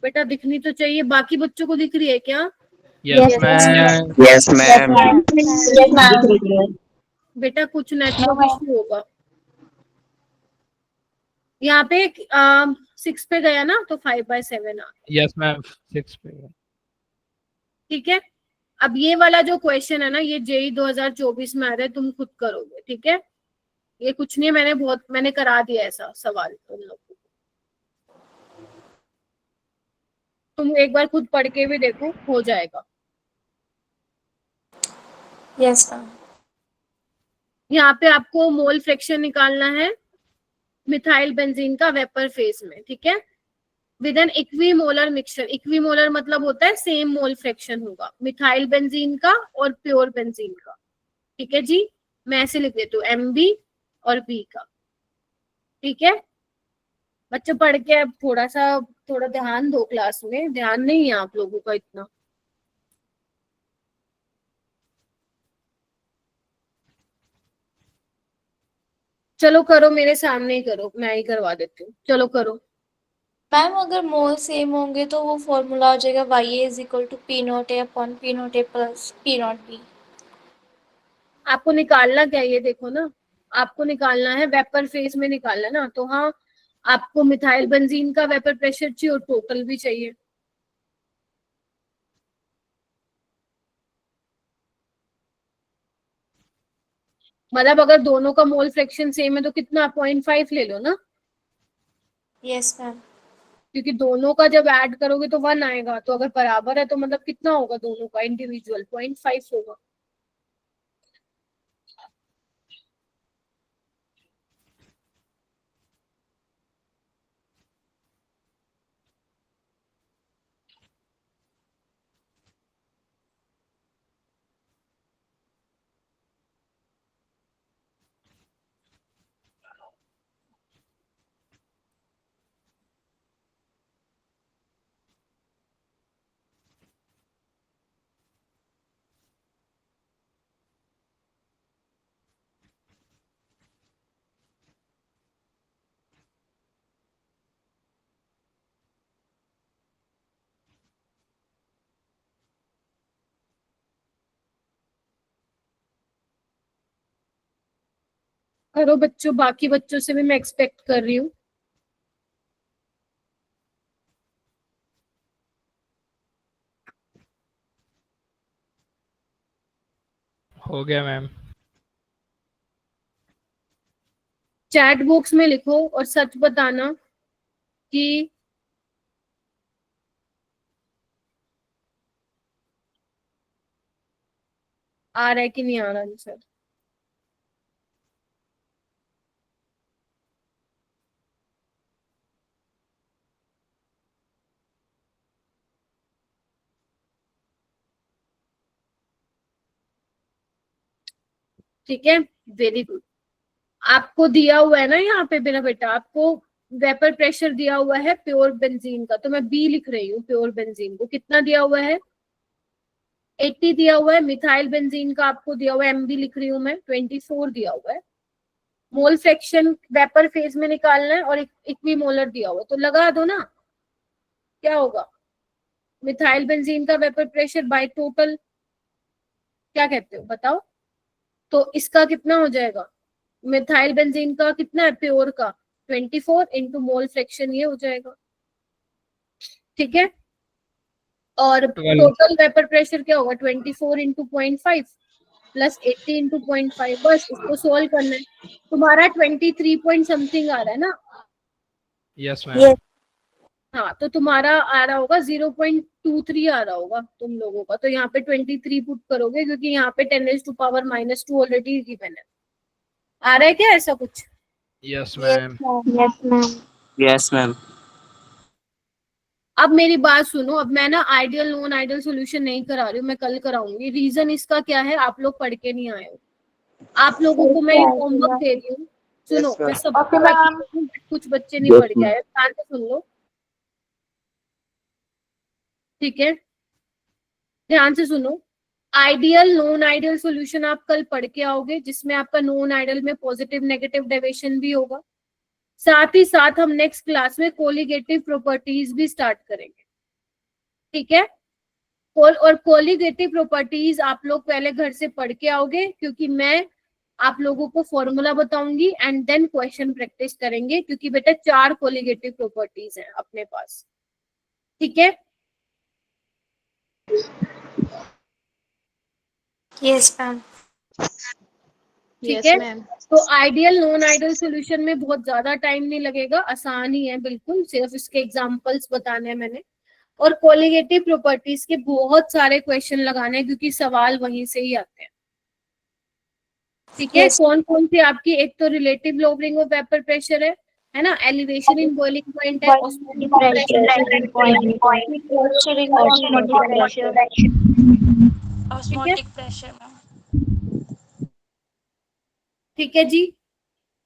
बेटा दिखनी तो चाहिए, बाकी बच्चों को दिख रही है क्या? Yes ma'am. Yes ma'am. बेटा कुछ नेटवर्क इशू होगा यहाँ पे। 6 पे गया ना, तो 5/7 आ गया। यस मैम 6 पे है। ठीक है, अब ये वाला जो क्वेश्चन है ना, ये जेई 2024 में आ रहा है, तुम खुद करोगे। ठीक है, ये कुछ नहीं है, मैंने करा दिया ऐसा सवाल तुम लोग को। तुम एक बार खुद पढ़ के भी देखो, हो जाएगा। Yes ma'am. यहाँ पे आपको मोल फ्रैक्शन निकालना है मिथाइल बेंजीन का वेपर फेज में। ठीक है, with an equimolar mixture. Equimolar मतलब होता है सेम मोल फ्रैक्शन होगा मिथाइल बेंजीन का और प्योर बेंजीन का। ठीक है जी, मैं ऐसे लिख देती हूँ MB और B का। ठीक है बच्चों, पढ़ के अब थोड़ा ध्यान दो, क्लास में ध्यान नहीं है आप लोगों का इतना। चलो करो, मेरे सामने ही करो, मैं ही करवा देती हूँ। चलो करो। मैम अगर मोल सेम होंगे तो वो फॉर्मूला हो जाएगा YA = P0A upon P0A plus P0B। आपको निकालना क्या है, ये देखो ना, आपको निकालना है वेपर फेज में निकालना ना। तो हाँ, आपको मिथाइल बेंजीन का वेपर प्रेशर चाहिए और टोटल भी चाहिए। मतलब अगर दोनों का मोल फ्रैक्शन सेम है तो कितना, 0.5 ले लो ना, यस मैम। क्योंकि दोनों का जब ऐड करोगे तो 1 आएगा। तो अगर बराबर है तो मतलब कितना होगा दोनों का इंडिविजुअल, 0.5 होगा। करो बच्चों, बाकी बच्चों से भी मैं एक्सपेक्ट कर रही हूँ। हो गया मैम। चैट बॉक्स में लिखो और सच बताना कि आ रहा है कि नहीं आ रहा आंसर। ठीक है, वेरी गुड। आपको दिया हुआ है ना यहाँ पे मेरा बेटा, आपको वेपर प्रेशर दिया हुआ है प्योर बेंजीन का, तो मैं B लिख रही हूँ। प्योर बेंजीन को कितना दिया हुआ है, 80 दिया हुआ है। मिथाइल बेंजीन का आपको दिया हुआ है, MB लिख रही हूँ मैं, 24 दिया हुआ है। मोल फ्रैक्शन वेपर फेज में निकालना है और इक्विमोलर दिया हुआ है, तो लगा दो ना, क्या होगा। मिथाइल बेंजीन का वेपर प्रेशर बाय टोटल, क्या कहते हो बताओ। तो इसका कितना हो जाएगा, मिथाइल बेंजीन का कितना है प्योर का, 24 इंटू मोल फ्रैक्शन, ये हो जाएगा। ठीक है, और 12 टोटल वेपर प्रेशर क्या होगा, 24 इंटू 0.5 प्लस 80 इंटू 0.5। बस इसको सोल्व करना है। तुम्हारा 23 पॉइंट समथिंग आ रहा है ना। Yes ma'am. हाँ, तो तुम्हारा आ रहा होगा 0.23 आ रहा होगा तुम लोगों का। तो यहाँ पे 23 पुट करोगे, क्योंकि यहाँ पे 10⁻⁻² ऑलरेडी गिवन है। आ रहा है क्या ऐसा कुछ। Yes ma'am. Yes ma'am. Yes ma'am. अब मेरी बात सुनो, अब मैं ना आइडियल नॉन आइडियल सोल्यूशन नहीं करा रही हूँ, मैं कल कराऊंगी। रीजन इसका क्या है, आप लोग पढ़ के नहीं आए हो। आप लोगों को मैं होमवर्क दे रही हूँ, सुनो। मैं सबको बाकी कुछ बच्चे नहीं पढ़ के आए, ध्यान से सुन लो। ठीक है, ध्यान से सुनो। आइडियल नॉन आइडियल सॉल्यूशन आप कल पढ़ के आओगे, जिसमें आपका नॉन आइडियल में पॉजिटिव नेगेटिव डेविएशन भी होगा। साथ ही साथ हम नेक्स्ट क्लास में कोलिगेटिव प्रॉपर्टीज भी स्टार्ट करेंगे। ठीक है, और कोलिगेटिव प्रॉपर्टीज आप लोग पहले घर से पढ़ के आओगे, क्योंकि मैं आप लोगों को फॉर्मूला बताऊंगी एंड देन क्वेश्चन प्रैक्टिस करेंगे, क्योंकि बेटा 4 कोलिगेटिव प्रॉपर्टीज है अपने पास। ठीक है? Yes ma'am. ठीक है। तो आइडियल नॉन आइडियल सॉल्यूशन में बहुत ज्यादा टाइम नहीं लगेगा, आसान ही है बिल्कुल, सिर्फ इसके एग्जांपल्स बताने हैं मैंने। और कोलिगेटिव प्रॉपर्टीज के बहुत सारे क्वेश्चन लगाने हैं, क्योंकि सवाल वहीं से ही आते हैं। ठीक है? कौन कौन से आपकी, एक तो relative lowering of vapour pressure है ना, एलिवेशन इन बॉइलिंग पॉइंट है, ऑस्मोटिक प्रेशर मैम। ठीक है जी।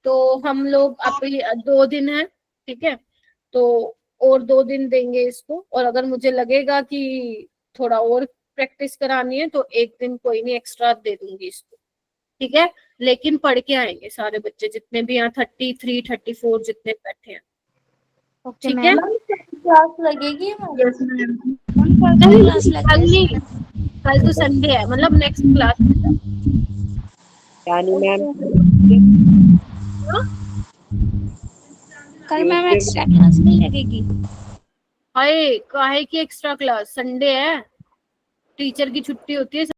तो हम लोग अभी 2 दिन है, ठीक है, तो और 2 दिन देंगे इसको, और अगर मुझे लगेगा कि थोड़ा और प्रैक्टिस करानी है तो 1 दिन कोई नहीं एक्स्ट्रा दे दूंगी इसको। ठीक है? लेकिन पढ़ के आएंगे सारे बच्चे, जितने भी यहाँ 33 34 जितने बैठे हैं। ठीक है? क्लास लगेगी मैम? कल नहीं, कल तो संडे है, मतलब नेक्स्ट क्लास। यानी मैम कल मैम एक्स्ट्रा क्लास नहीं लगेगी? हाय, काहे की एक्स्ट्रा क्लास? संडे है, टीचर की छुट्टी होती है।